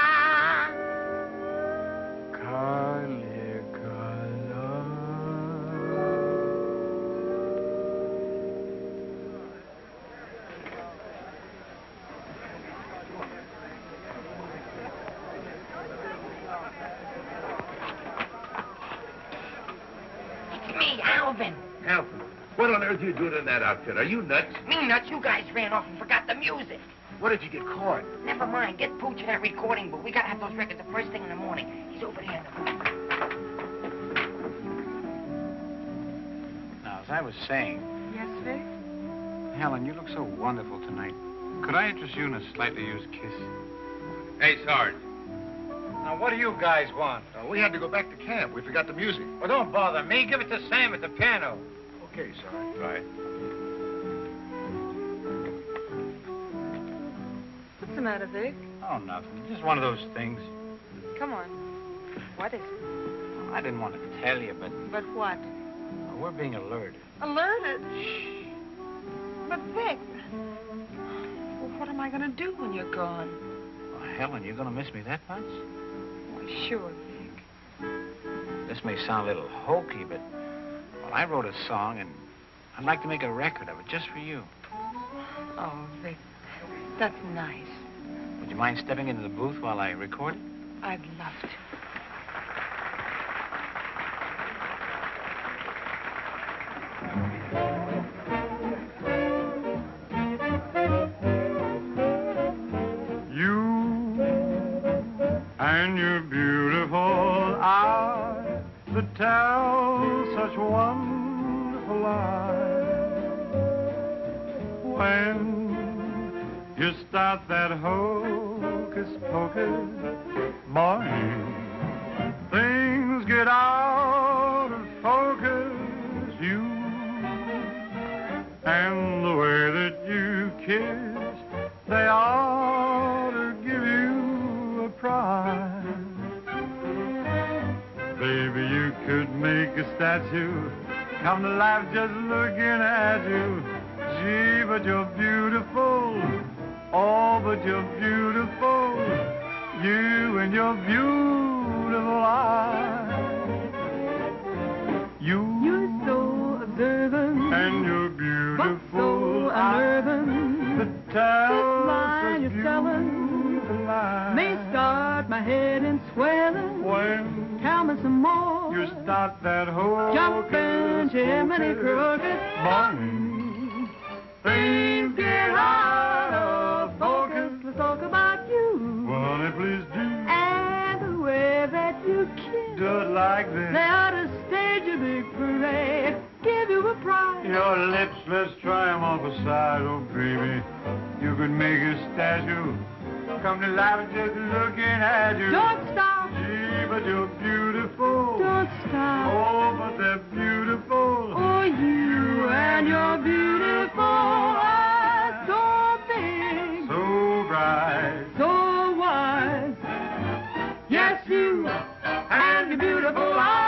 Alvin. Alvin, what on earth are you doing in that outfit? Are you nuts? Me nuts, you guys ran off and forgot the music. What did you get caught? Never mind, get Pooch in that recording booth. We gotta have those records the first thing in the morning. He's over there in the booth. Now, as I was saying, Yes, Vic? Helen, you look so wonderful tonight. Could I interest you in a slightly used kiss? Hey, Sarge. Now, what do you guys want? We had to go back to camp. We forgot the music. Well, don't bother me. Give it to Sam at the piano. Okay, Sarge. Right. What's the matter, Vic? Oh, nothing. Just one of those things. Come on. What is it? Well, I didn't want to tell you, but But what? we're being alerted. Alerted? Shh. But, Vic, well, what am I going to do when you're gone? Well, Helen, you're going to miss me that much? Why, sure, Vic. This may sound a little hokey, but, well, I wrote a song, and I'd like to make a record of it just for you. Oh, Vic, that's nice. Would you mind stepping into the booth while I record it? I'd love to. And your beautiful eyes that tell such wonderful lies. When you start that hocus pocus, boing, things get out of focus. You and the way that you kiss, they ought to give you a prize. Baby, you could make a statue come to life just looking at you. Gee, but you're beautiful Oh, but you're beautiful, you and your beautiful eyes. You're so observant, and you're but so unnerving. The tell line you're telling may start my head in swelling. When tell me some more. You start that whole jumping chimney crooked morning. Things get out of focus. Let's talk about you. Well, honey, please do. And the way that you kiss. Do it like this. They ought to stage a big parade. Give you a prize. Your lips, let's try 'em off a side, oh baby. You could make a statue come to life just looking at you. Don't stop. Gee, but you're beautiful. Don't stop. Oh, but they're beautiful. Oh, you and your beautiful eyes. So big. So bright. So wise. Yes, you and your beautiful eyes.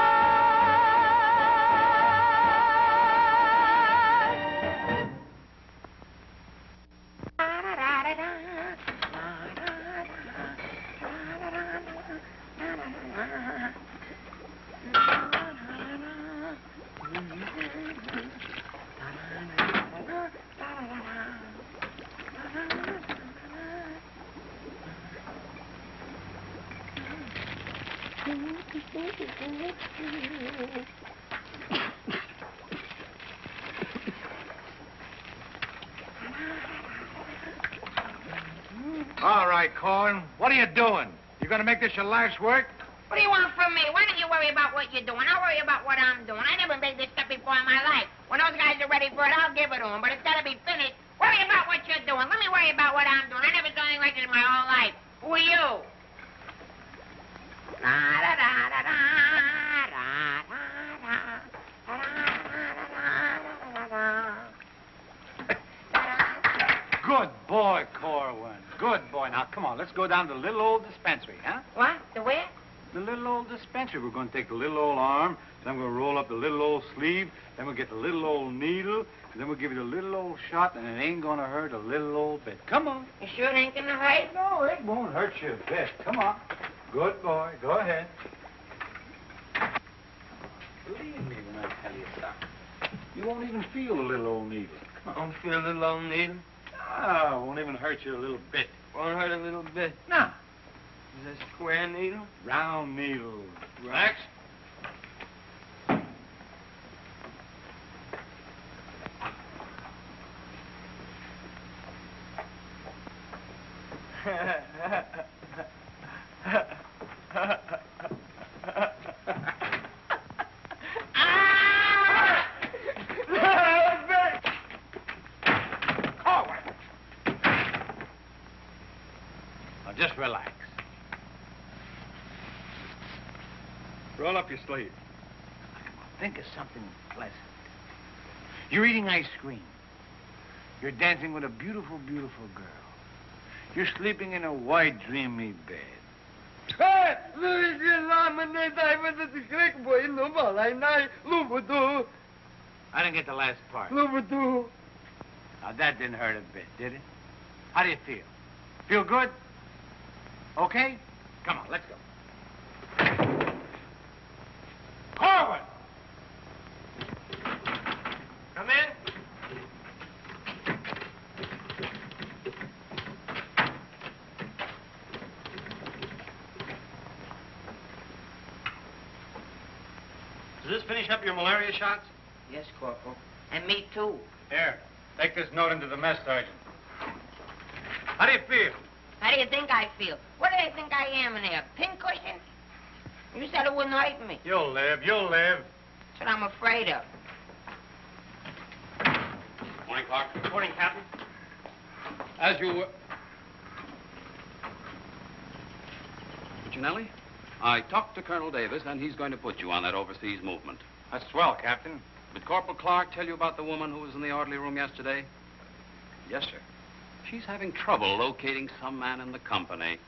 All right, Corn. What are you doing? You gonna make this your life's work? What do you want from me? Why don't you worry about what you're doing? I'll worry about what I'm doing. I never made this stuff before in my life. When those guys are ready for it, I'll give it to them. But it's got to be finished. Worry about what you're doing. Let me worry about what I'm doing. I never saw anything like this in my whole life. Who are you? Good boy, Corwin. Good boy. Now, come on. Let's go down to the little old dispensary, huh? What? The where? The little old dispensary. We're going to take the little old arm, then we're going to roll up the little old sleeve, then we'll get the little old needle, and then we'll give you the little old shot, and it ain't going to hurt a little old bit. Come on. You sure it ain't going to hurt? No, it won't hurt you a bit. Come on. Good boy. Go ahead. Believe me when I tell you something. You won't even feel the little old needle. I don't feel a little old needle. No, it won't even hurt you a little bit. Won't hurt a little bit. No. Is this a square needle? Round needle. Relax. Now just relax. Roll up your sleeve. Think of something pleasant. You're eating ice cream. You're dancing with a beautiful, beautiful girl. You're sleeping in a white, dreamy bed. I didn't get the last part. Now, that didn't hurt a bit, did it? How do you feel? Feel good? Okay? Come on, let's go. Corwin! Come in. Does this finish up your malaria shots? Yes, Corporal. And me, too. Here, take this note into the mess sergeant. How do you feel? How do you think I feel? What do you think I am in there, a pincushion? You said it wouldn't hurt me. You'll live, you'll live. That's what I'm afraid of. Morning, Clark. Good morning, Captain. As you... Puccinelli, I talked to Colonel Davis, and he's going to put you on that overseas movement. That's swell, Captain. Did Corporal Clark tell you about the woman who was in the orderly room yesterday? Yes, sir. She's having trouble locating some man in the company,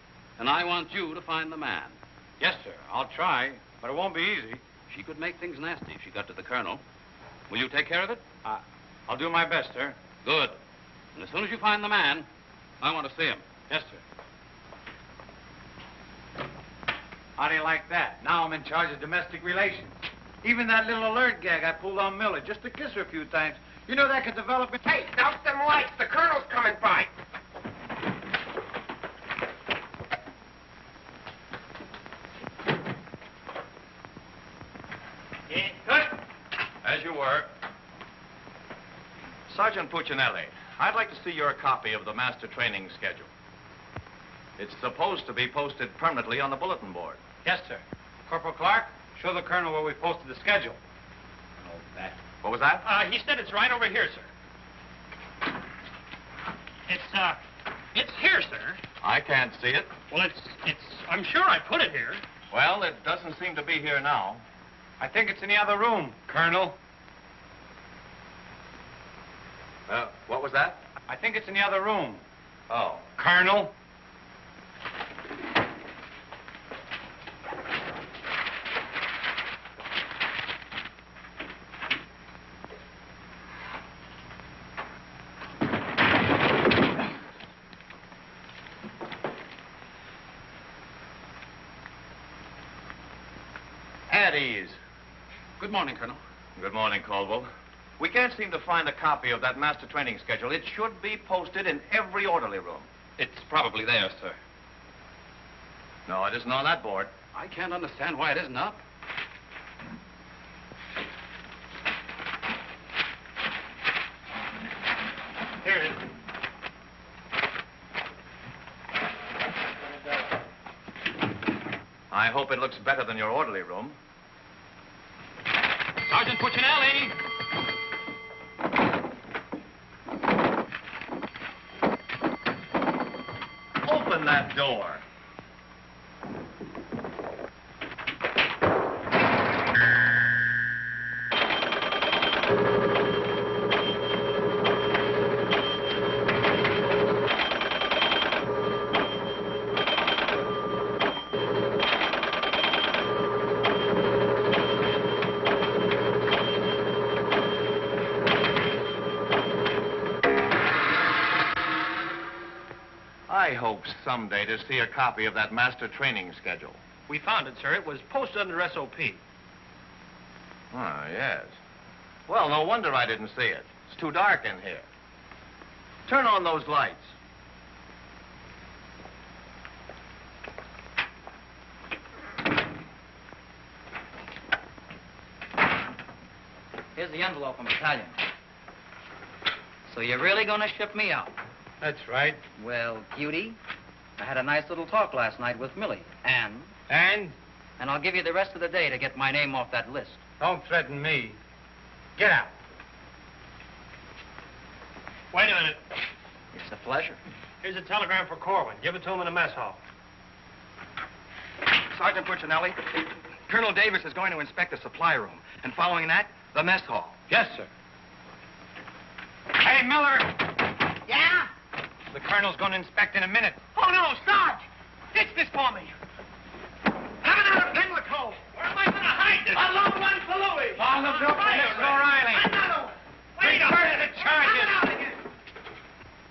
and I want you to find the man. Yes, sir. I'll try, but it won't be easy. She could make things nasty if she got to the colonel. Will you take care of it? I'll do my best, sir. Good. And as soon as you find the man, I want to see him. Yes, sir. How do you like that? Now I'm in charge of domestic relations. Even that little alert gag I pulled on Miller, just to kiss her a few times. You know that could develop... Hey, out them lights. The colonel's coming by. Good. As you were. Sergeant Puccinelli, I'd like to see your copy of the master training schedule. It's supposed to be posted permanently on the bulletin board. Yes, sir. Corporal Clark, show the colonel where we posted the schedule. Oh, that. What was that? He said it's right over here, sir. It's here, sir. I can't see it. Well, I'm sure I put it here. Well, it doesn't seem to be here now. I think it's in the other room, Colonel. What was that? I think it's in the other room. Oh. Colonel. At ease. Good morning, Colonel. Good morning, Caldwell. We can't seem to find a copy of that master training schedule. It should be posted in every orderly room. It's probably there, sir. No, it isn't on that board. I can't understand why it isn't up. Here it is. I hope it looks better than your orderly room. Sergeant Puccinelli! Open that door. I hope someday to see a copy of that master training schedule. We found it, sir. It was posted under SOP. Ah, yes. Well, no wonder I didn't see it. It's too dark in here. Turn on those lights. Here's the envelope from battalion. So you're really going to ship me out? That's right. Well, cutie, I had a nice little talk last night with Millie. And? And? And I'll give you the rest of the day to get my name off that list. Don't threaten me. Get out. Wait a minute. It's a pleasure. Here's a telegram for Corwin. Give it to him in the mess hall. Sergeant Puccinelli, Colonel Davis is going to inspect the supply room, and following that, the mess hall. Yes, sir. Hey, Miller! Yeah? The colonel's going to inspect in a minute. Oh, no, Sarge! Ditch this for me. Have another Pimlico. Where am I going to hide this? A long one for Louis. Oh, look up here, O'Reilly. Another one. Wait Reverse the charges. out again.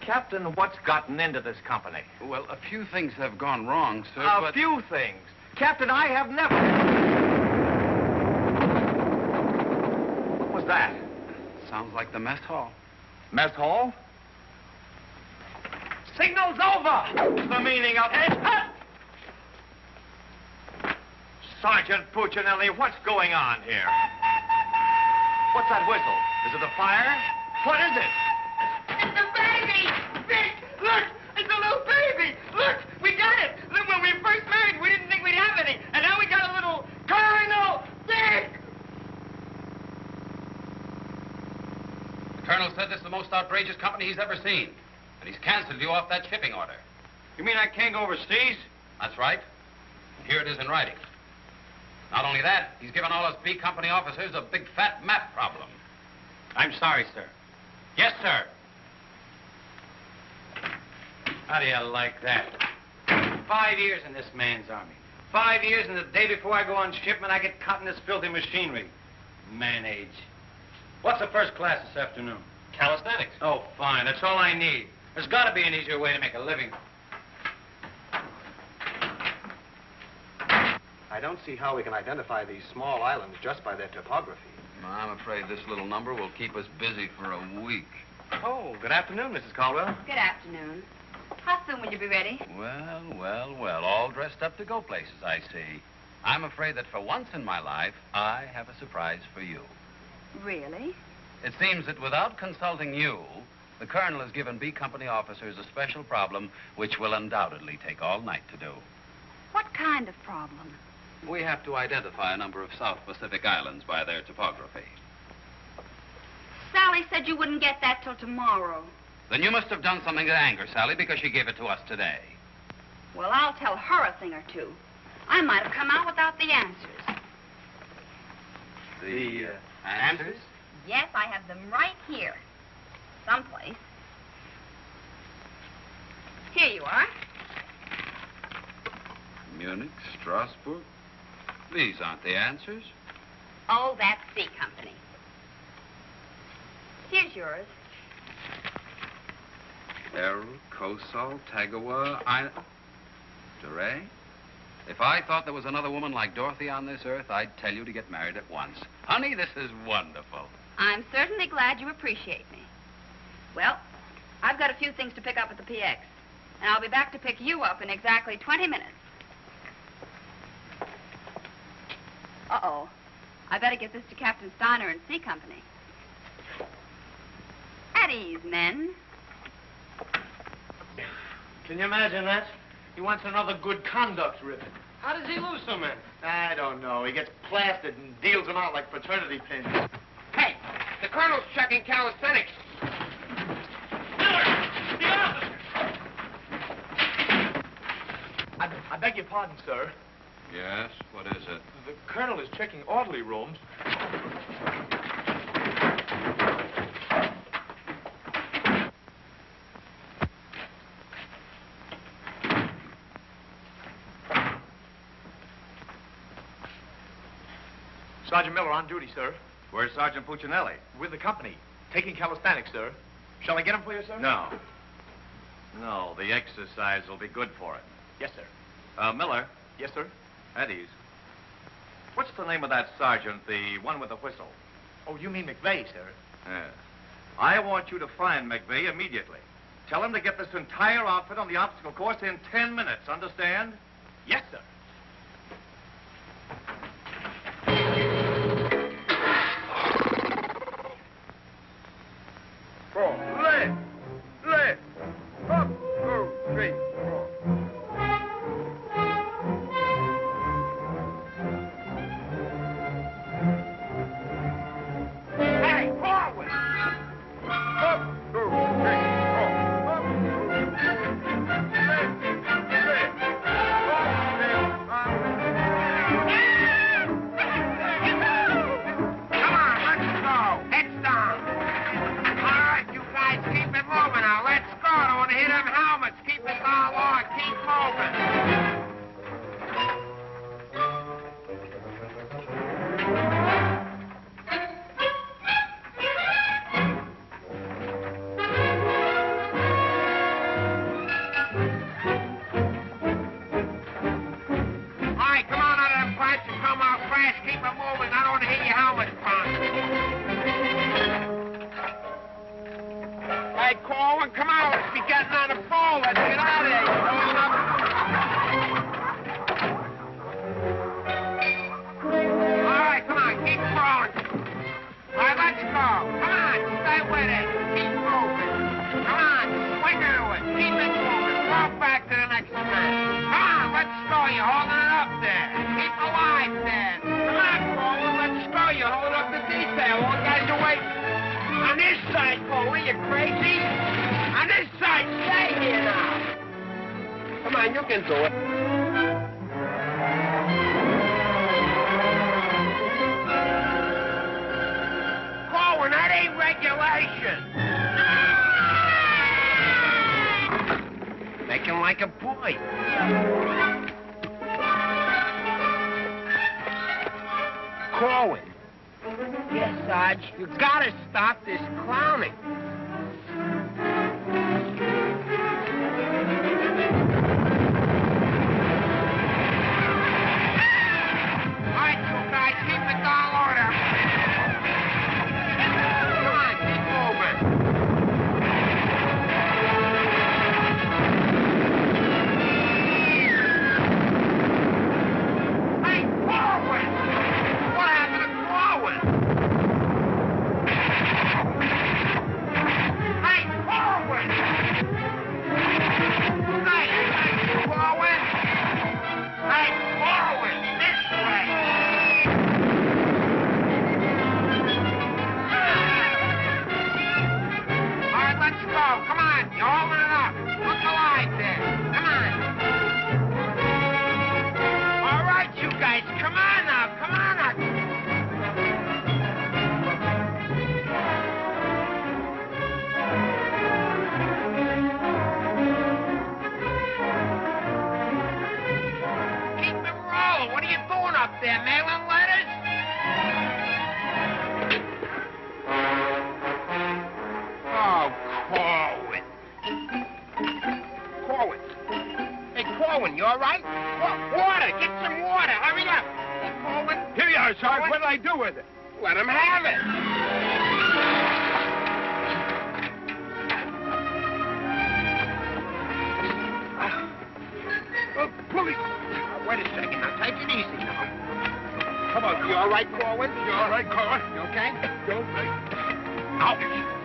Captain, what's gotten into this company? Well, a few things have gone wrong, sir, A few things. Captain, I have never... What was that? Sounds like the mess hall. Mess hall? Signal's over. The meaning of it? Sergeant Puccinelli, what's going on here? What's that whistle? Is it a fire? What is it? It's a baby. Vic, look. It's a little baby. Look, we got it. Look, when we first married, we didn't think we'd have any. And now we got a little Colonel Vic. The colonel said this is the most outrageous company he's ever seen. And he's canceled you off that shipping order. You mean I can't go overseas? That's right. And here it is in writing. Not only that, he's given all us B Company officers a big fat map problem. I'm sorry, sir. Yes, sir. How do you like that? 5 years in this man's army. 5 years, and the day before I go on shipment, I get caught in this filthy machinery. Man age. What's the first class this afternoon? Calisthenics. Oh, fine. That's all I need. There's got to be an easier way to make a living. I don't see how we can identify these small islands just by their topography. I'm afraid this little number will keep us busy for a week. Oh, good afternoon, Mrs. Caldwell. Good afternoon. How soon will you be ready? Well, all dressed up to go places, I see. I'm afraid that for once in my life, I have a surprise for you. Really? It seems that without consulting you, the colonel has given B Company officers a special problem which will undoubtedly take all night to do. What kind of problem? We have to identify a number of South Pacific islands by their topography. Sally said you wouldn't get that till tomorrow. Then you must have done something to anger Sally because she gave it to us today. Well, I'll tell her a thing or two. I might have come out without the answers. The answers? Yes, I have them right here. Someplace. Here you are. Munich, Strasbourg. These aren't the answers. Oh, that's C Company. Here's yours. Errol, Kosal, Tagawa, DeRay? If I thought there was another woman like Dorothy on this earth, I'd tell you to get married at once. Honey, this is wonderful. I'm certainly glad you appreciate me. Well, I've got a few things to pick up at the PX, and I'll be back to pick you up in exactly 20 minutes. Uh-oh. I better get this to Captain Steiner and C Company. At ease, men. Can you imagine that? He wants another good conduct ribbon. How does he lose so many? I don't know. He gets plastered and deals them out like fraternity pins. Hey, the colonel's checking calisthenics. I beg your pardon, sir. Yes? What is it? The colonel is checking orderly rooms. Sergeant Miller on duty, sir. Where's Sergeant Puccinelli? With the company. Taking calisthenics, sir. Shall I get him for you, sir? No. No, the exercise will be good for it. Yes, sir. Miller. Yes, sir. At ease. What's the name of that sergeant, the one with the whistle? Oh, you mean McVeigh, sir? Yeah. I want you to find McVeigh immediately. Tell him to get this entire outfit on the obstacle course in 10 minutes, understand? Yes, sir. Left, up, go, straight, four. Hey, forward! Up, go, straight, four. Up, go, left, left, Come on, let's go. Heads down. All right, you guys, keep it moving now. Let's go. Don't want to hit them helmets. Keep it all on. Keep moving. All right, come on out of them pipes and come out fast. Keep it moving. I don't want to hear your helmets pounding. Hey, Corwin, come on. Let's be getting on the pole. Let's get out of here. You're going up. All right, come on. Keep crawling. All right, let's go. Come on. Stay with it. Keep moving. Come on. Swing into it. Keep it moving. Walk back to the next man. Come on. Let's go. You're holding it up there. Keep alive there. Come on, Corwin. Let's go. You're holding up the detail. All guys are waiting. On this side, Corwin. You crazy? On this side. Stay here now. Come on. You can do it. Corwin, that ain't regulation. Making like a boy. Corwin. Yes, Sarge. You gotta stop this clowning. up there, mailing letters? Oh, Corwin. Corwin. Hey, Corwin, you all right? Water. Get some water. Hurry up. Hey, Corwin. Here you are, Sarge. What'll I do with it? Let him have it. Police. Wait a second. Now, take it easy now. Come on. You all right, Corwin? You all right, Corwin? You okay? You all right? Ouch.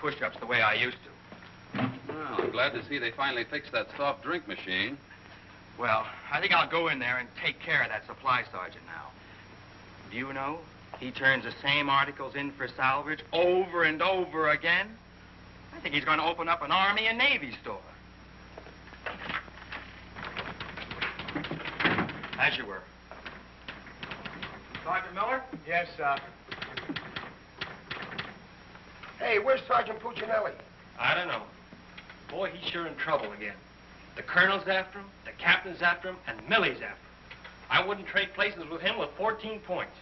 push-ups the way I used to. Well, I'm glad to see they finally fixed that soft drink machine. Well, I think I'll go in there and take care of that supply sergeant now. Do you know, he turns the same articles in for salvage over and over again? I think he's going to open up an Army and Navy store. As you were. Sergeant Miller? Yes, sir. Hey, where's Sergeant Puccinelli? I don't know. Boy, he's sure in trouble again. The colonel's after him, the captain's after him, and Millie's after him. I wouldn't trade places with him with 14 points.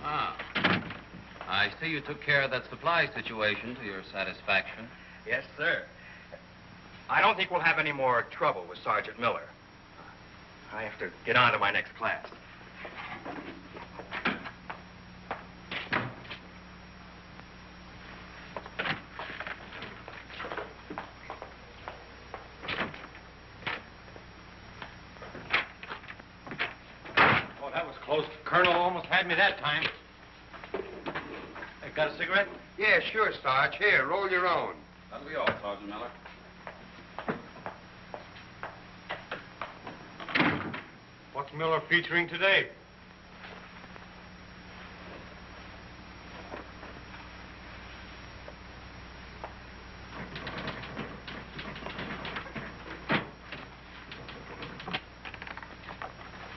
Ah. I see you took care of that supply situation to your satisfaction. Yes, sir. I don't think we'll have any more trouble with Sergeant Miller. I have to get on to my next class. Oh, that was close. Colonel almost had me that time. Hey, got a cigarette? Yeah, sure, Sarge. Here, roll your own. That'll be all, Sergeant Miller. What's Miller featuring today?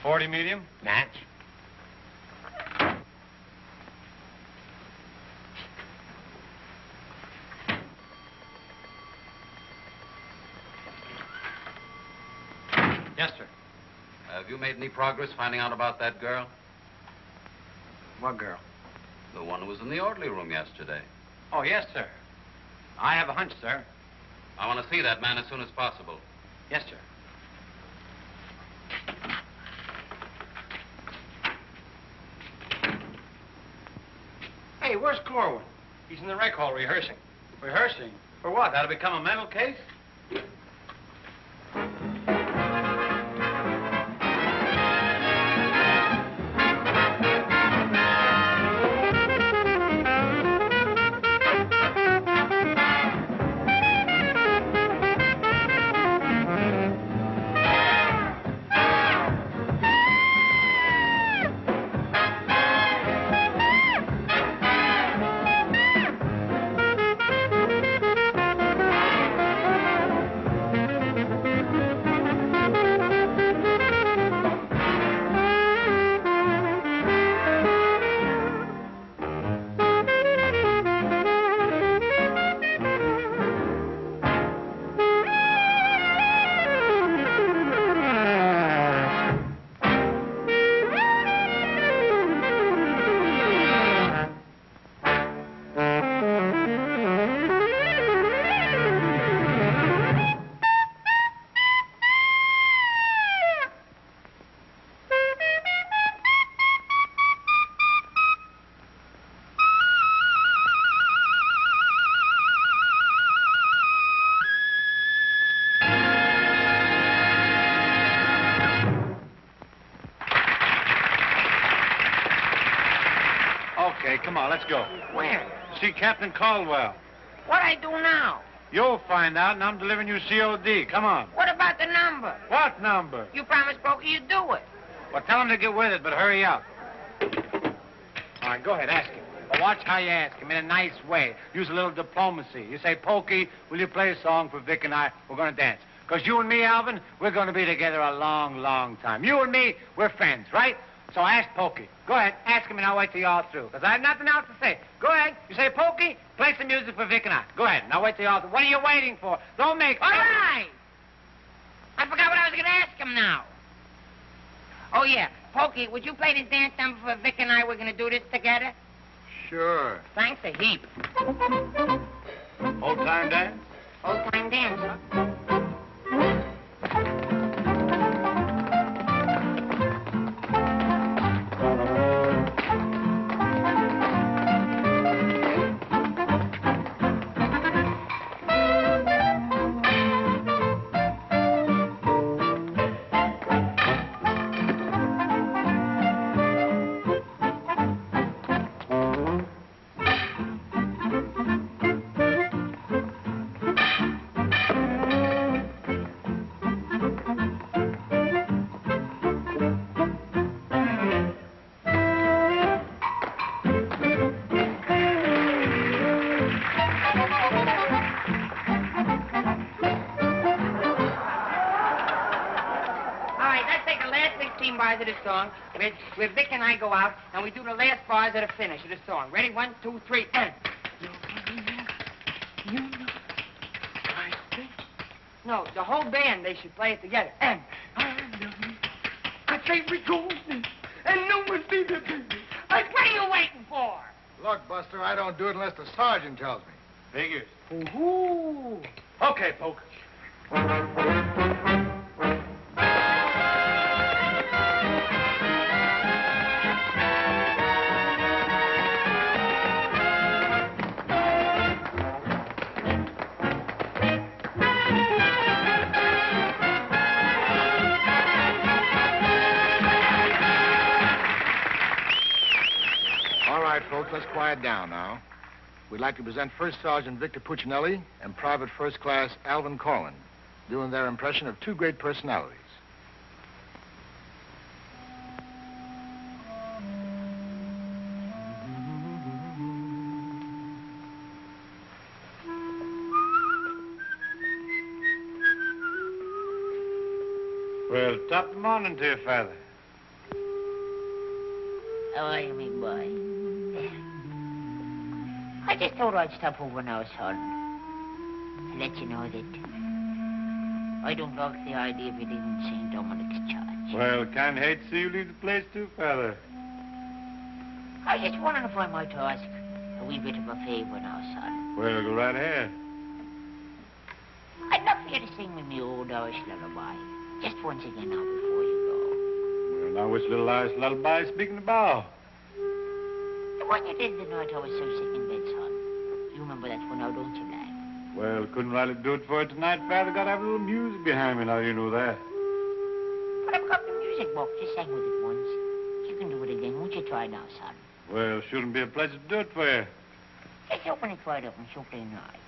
.40 medium? Match. Yes, sir. Have you made any progress finding out about that girl? What girl? The one who was in the orderly room yesterday. Oh, yes, sir. I have a hunch, sir. I want to see that man as soon as possible. Yes, sir. Hey, where's Corwin? He's in the rec hall rehearsing. Rehearsing? For what? That'll become a mental case? on, let's go. Where? See Captain Caldwell. What I do now? You'll find out, and I'm delivering you COD. Come on. What about the number? What number? You promised Pokey you'd do it. Well, tell him to get with it, but hurry up. All right, go ahead, ask him. But watch how you ask him in a nice way. Use a little diplomacy. You say, Pokey, will you play a song for Vic and I? We're going to dance. Because you and me, Alvin, we're going to be together a long, long time. You and me, we're friends, right? So ask Pokey. Go ahead, ask him, and I'll wait till you're all through. Because I have nothing else to say. Go ahead. You say, Pokey, play some music for Vic and I. Go ahead, and I'll wait till you're all through. What are you waiting for? Don't make... All right! I forgot what I was going to ask him now. Oh, yeah. Pokey, would you play this dance number for Vic and I? We're going to do this together? Sure. Thanks a heap. Old-time dance? Old-time dance, huh? Of the song, where Vic and I go out, and we do the last bars at the finish of the song. Ready? 1, 2, 3, and... No, the whole band, they should play it together. And... I say we go, and no one's be the baby. Like, what are you waiting for? Look, Buster, I don't do it unless the sergeant tells me. Figures. Ooh. Okay, Poke. Folks, let's quiet down now. We'd like to present First Sergeant Victor Puccinelli and Private First Class Alvin Corlin, doing their impression of two great personalities. Well, top of the morning to you, Father. How are you, me boy? I just thought I'd stop over now, son, to let you know that I don't like the idea of you leaving St. Dominic's Church. Well, kind of hate to see you leave the place, too, Father. I was just wondering if I might ask a wee bit of a favor now, son. Well, go right ahead. I'd love for you to sing me me old Irish lullaby, just once again now before you go. Well, now, which little Irish lullaby speaking about? The one you did the night I was so sick in bed, son. You remember that one now, don't you, lad? Well, couldn't rightly do it for you tonight, Father. Got to have a little music behind me now, you know that. But I've got the music book. Just sang with it once. You can do it again. Won't you try now, son? Well, shouldn't be a pleasure to do it for you. Just open it wide up and so play nice.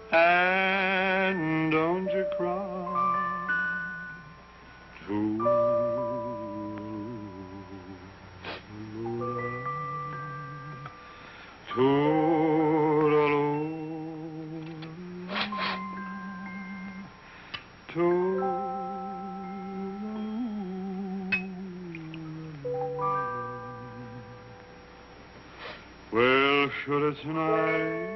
And don't you cry. Well, should it tonight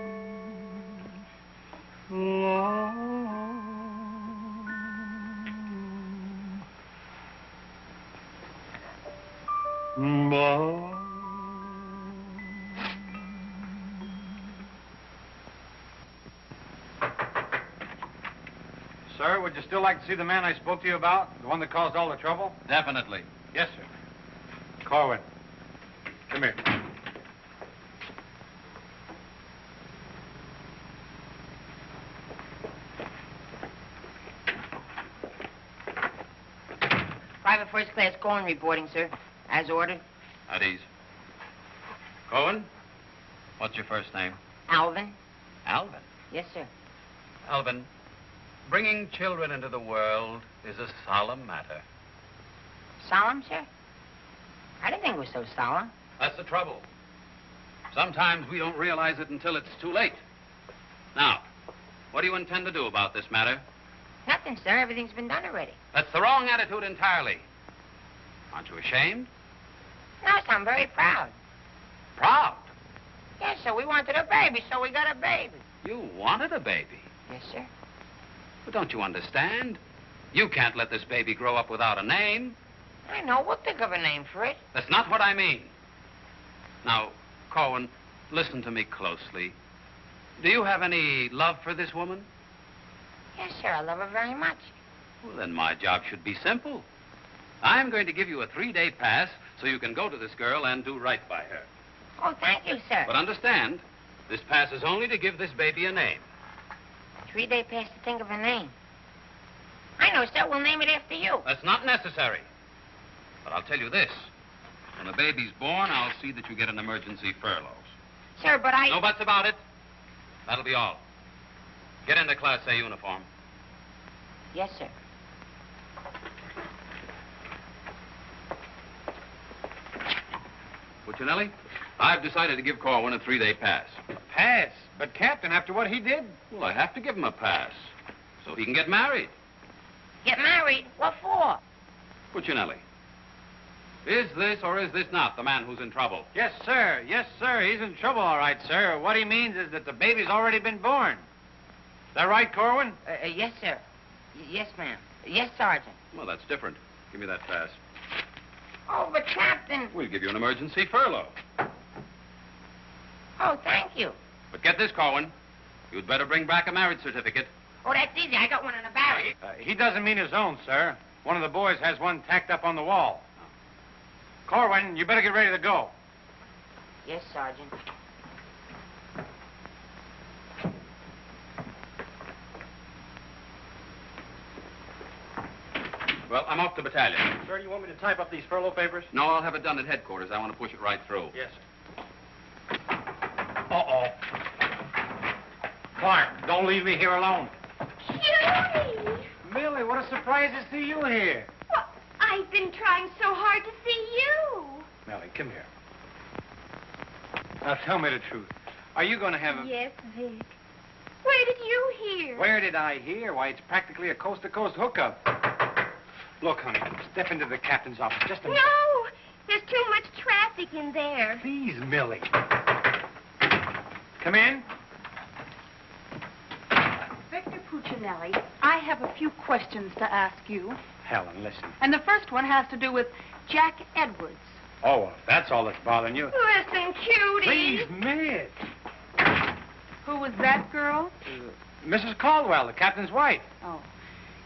Sir, would you still like to see the man I spoke to you about? The one that caused all the trouble? Definitely. Yes, sir. Corwin, come here. Private First Class Cohen reporting, sir. As ordered. At ease. Cohen, what's your first name? Alvin. Alvin. Yes, sir. Alvin, bringing children into the world is a solemn matter. Solemn, sir? I didn't think it was so solemn. That's the trouble. Sometimes we don't realize it until it's too late. Now, what do you intend to do about this matter? Nothing, sir. Everything's been done already. That's the wrong attitude entirely. Aren't you ashamed? No, sir, I'm very proud. Proud? Yes, sir. We wanted a baby, so we got a baby. You wanted a baby? Yes, sir. But don't you understand? You can't let this baby grow up without a name. I know. We'll think of a name for it. That's not what I mean. Now, Corwin, listen to me closely. Do you have any love for this woman? Yes, sir. I love her very much. Well, then my job should be simple. I'm going to give you a 3-day pass so you can go to this girl and do right by her. Oh, thank you, sir. But understand, this pass is only to give this baby a name. 3-day pass to think of a name. I know, sir. We'll name it after you. That's not necessary. But I'll tell you this. When the baby's born, I'll see that you get an emergency furlough. Sir, but I... No buts about it. That'll be all. Get into Class A uniform. Yes, sir. Puccinelli, I've decided to give Corwin a 3-day pass. A pass? But, Captain, after what he did? Well, I have to give him a pass so he can get married. Get married? What for? Puccinelli, is this or is this not the man who's in trouble? Yes, sir. Yes, sir. He's in trouble, all right, sir. What he means is that the baby's already been born. Is that right, Corwin? Yes, sir. Yes, ma'am. Yes, Sergeant. Well, that's different. Give me that pass. Oh, but, Captain... We'll give you an emergency furlough. Oh, thank you. But get this, Corwin. You'd better bring back a marriage certificate. Oh, that's easy. I got one in the barrel. He doesn't mean his own, sir. One of the boys has one tacked up on the wall. Corwin, you better get ready to go. Yes, Sergeant. Well, I'm off to battalion. Sir, do you want me to type up these furlough papers? No, I'll have it done at headquarters. I want to push it right through. Yes, sir. Uh-oh. Clark, don't leave me here alone. Judy! Millie, what a surprise to see you here. Well, I've been trying so hard to see you. Millie, come here. Now, tell me the truth. Are you going to have a... Yes, Vic. Where did you hear? Where did I hear? Why, it's practically a coast-to-coast hookup. Look, honey, step into the captain's office just a minute. No! There's too much traffic in there. Please, Millie. Come in. Victor Puccinelli, I have a few questions to ask you. Helen, listen. And the first one has to do with Jack Edwards. Oh, well, if that's all that's bothering you. Listen, cutie. Please, Miss. Who was that girl? Mrs. Caldwell, the captain's wife. Oh.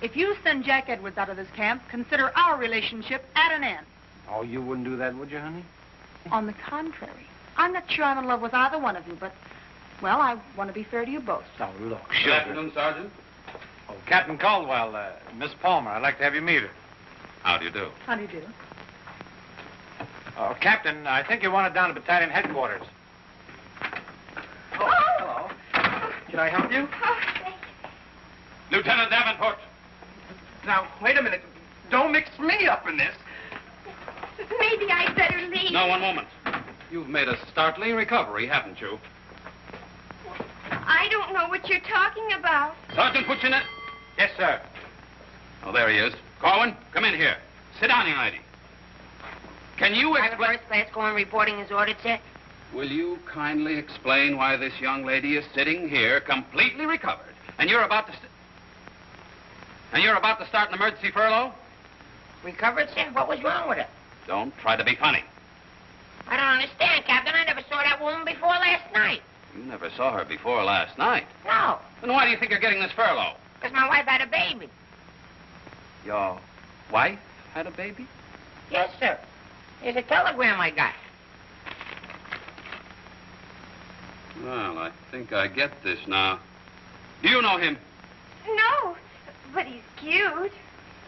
If you send Jack Edwards out of this camp, consider our relationship at an end. Oh, you wouldn't do that, would you, honey? On the contrary. I'm not sure I'm in love with either one of you, but, well, I want to be fair to you both. Oh, look, Good sugar. afternoon, Sergeant. Oh, Captain Caldwell, Miss Palmer, I'd like to have you meet her. How do you do? How do you do? Oh, Captain, I think you want it down to battalion headquarters. Oh! Hello. Can I help you? Oh, thank you. Lieutenant Davenport. Now, wait a minute. Don't mix me up in this. Maybe I'd better leave. No, one moment. You've made a startling recovery, haven't you? I don't know what you're talking about. Sergeant Puccinelli. Yes, sir. Oh, there he is. Corwin, come in here. Sit down, young lady. Can you Private explain... First Class Cohen reporting as ordered, sir. Will you kindly explain why this young lady is sitting here completely recovered, and you're about to... start an emergency furlough? Recovered, sir? What was wrong with her? Don't try to be funny. I don't understand, Captain. I never saw that woman before last night. You never saw her before last night. No. Then why do you think you're getting this furlough? Because my wife had a baby. Your wife had a baby? Yes, sir. Here's a telegram I got. Well, I think I get this now. Do you know him? No, but he's cute.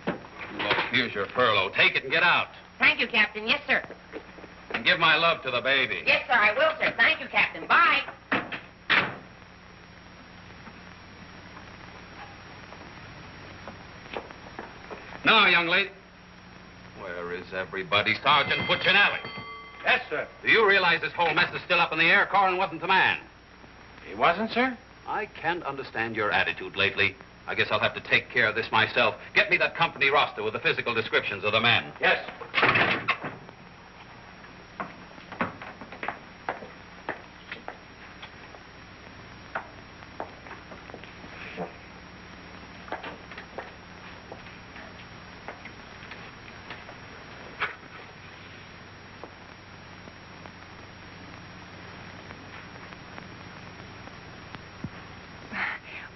Look, here's your furlough. Take it and get out. Thank you, Captain. Yes, sir. And give my love to the baby. Yes, sir, I will, sir. Thank you, Captain. Bye. Now, young lady. Where is everybody? Sergeant Puccinelli. Yes, sir. Do you realize this whole mess is still up in the air? Corrin wasn't the man. He wasn't, sir? I can't understand your attitude lately. I guess I'll have to take care of this myself. Get me that company roster with the physical descriptions of the men. Yes.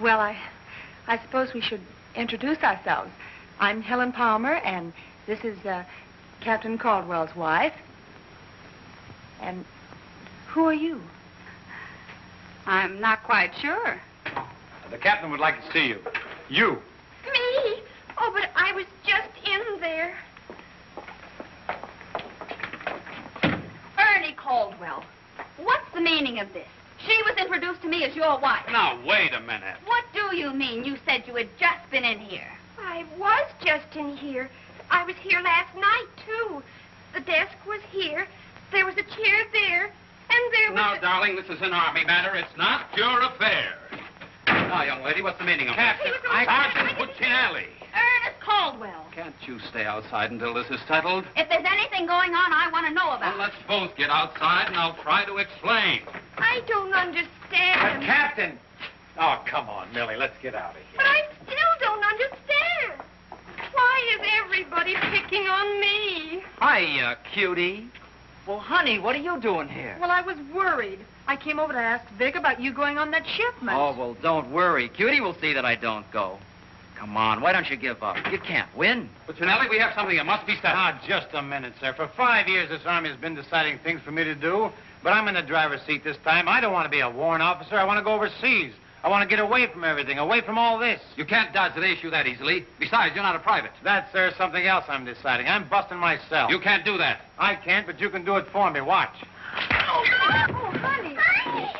Well, I suppose we should introduce ourselves. I'm Helen Palmer, and this is Captain Caldwell's wife. And who are you? I'm not quite sure. The captain would like to see you. You. Me? Oh, but I was just in there. Ernie Caldwell. What's the meaning of this? She was introduced to me as your wife. Now, wait a minute. What do you mean? You said you had just been in here. I was just in here. I was here last night, too. The desk was here. There was a chair there. And there was Now, darling, this is an Army matter. It's not your affair. Now, young lady, what's the meaning of that? Sergeant Puccinelli. Ernest Caldwell. Can't you stay outside until this is settled? If there's anything going on, I want to know about Well, let's both get outside, and I'll try to explain. I don't understand. Captain! Oh, come on, Millie. Let's get out of here. But I still don't understand. Why is everybody picking on me? Hiya, cutie. Well, honey, what are you doing here? Well, I was worried. I came over to ask Vic about you going on that shipment. Oh, well, don't worry. Cutie will see that I don't go. Come on, why don't you give up? You can't win. Puccinelli, we have something that must be settled. Now, just a minute, sir. For 5 years, this Army has been deciding things for me to do, but I'm in the driver's seat this time. I don't want to be a warrant officer. I want to go overseas. I want to get away from everything, away from all this. You can't dodge the issue that easily. Besides, you're not a private. That's, sir, something else I'm deciding. I'm busting myself. You can't do that. I can't, but you can do it for me. Watch. Oh, honey. Ernie.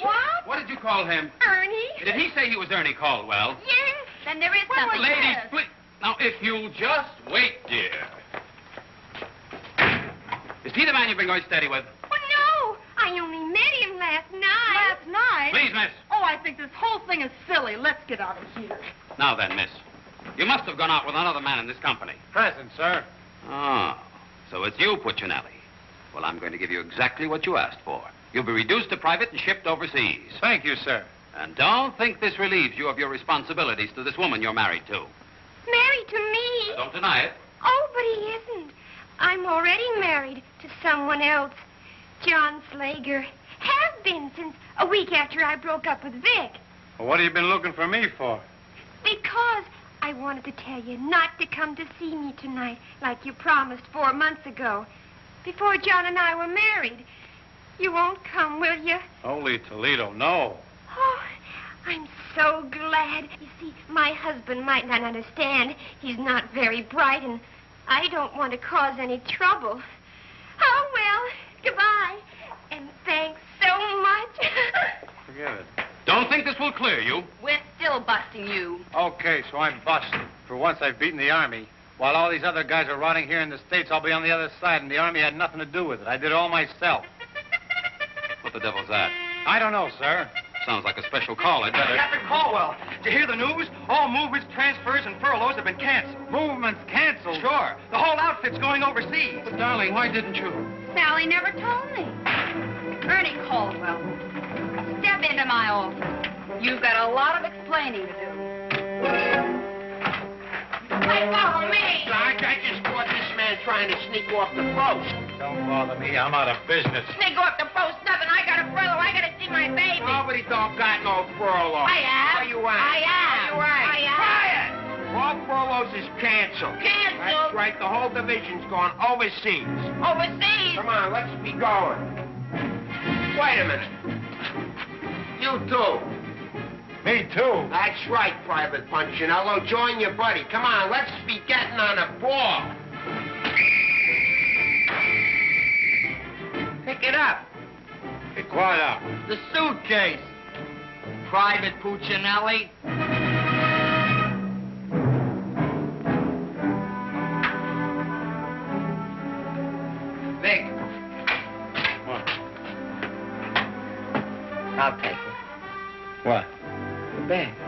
What? What did you call him? Ernie? Did he say he was Ernie Caldwell? Yes. Then there is something. Ladies, please. Now, if you'll just wait, dear. Is he the man you've been going steady with? Oh, no. I only met him last night. Last night? Please, miss. Oh, I think this whole thing is silly. Let's get out of here. Now then, miss. You must have gone out with another man in this company. Present, sir. Oh, so it's you, Puccinelli. Well, I'm going to give you exactly what you asked for. You'll be reduced to private and shipped overseas. Thank you, sir. And don't think this relieves you of your responsibilities to this woman you're married to. Married to me? Don't deny it. Oh, but he isn't. I'm already married to someone else. John Slager. Have been since a week after I broke up with Vic. Well, what have you been looking for me for? Because I wanted to tell you not to come to see me tonight like you promised 4 months ago. Before John and I were married. You won't come, will you? Holy Toledo, no. Oh, I'm so glad. You see, my husband might not understand. He's not very bright, and I don't want to cause any trouble. Oh, well, goodbye. And thanks so much. Forget it. Don't think this will clear you. We're still busting you. Okay, so I'm busted. For once, I've beaten the Army. While all these other guys are rotting here in the States, I'll be on the other side, and the Army had nothing to do with it. I did it all myself. What the devil's that? I don't know, sir. Sounds like a special call. I'd better... Captain Caldwell, did you hear the news? All movements, transfers, and furloughs have been canceled. Movements canceled? Sure. The whole outfit's going overseas. But, darling, why didn't you? Sally never told me. Ernie Caldwell, step into my office. You've got a lot of explaining to do. Hey, follow me! Sarge, I just caught this man trying to sneak off the post. Don't bother me. I'm out of business. Sneak off the post? Nothing. I got a furlough. I got to see my baby. Nobody don't got no furlough. I have. Oh, you have? I have. Oh, you away. Quiet! All furloughs is canceled. Canceled? That's right, the whole division's gone overseas. Overseas? Come on, let's be going. Wait a minute. You too. Me too. That's right, Private Punchinello. Join your buddy. Come on, let's be getting on a ball. Pick it up. Hey, quiet up. The suitcase. Private Puccinelli. Vic. I'll take it. What? The bag.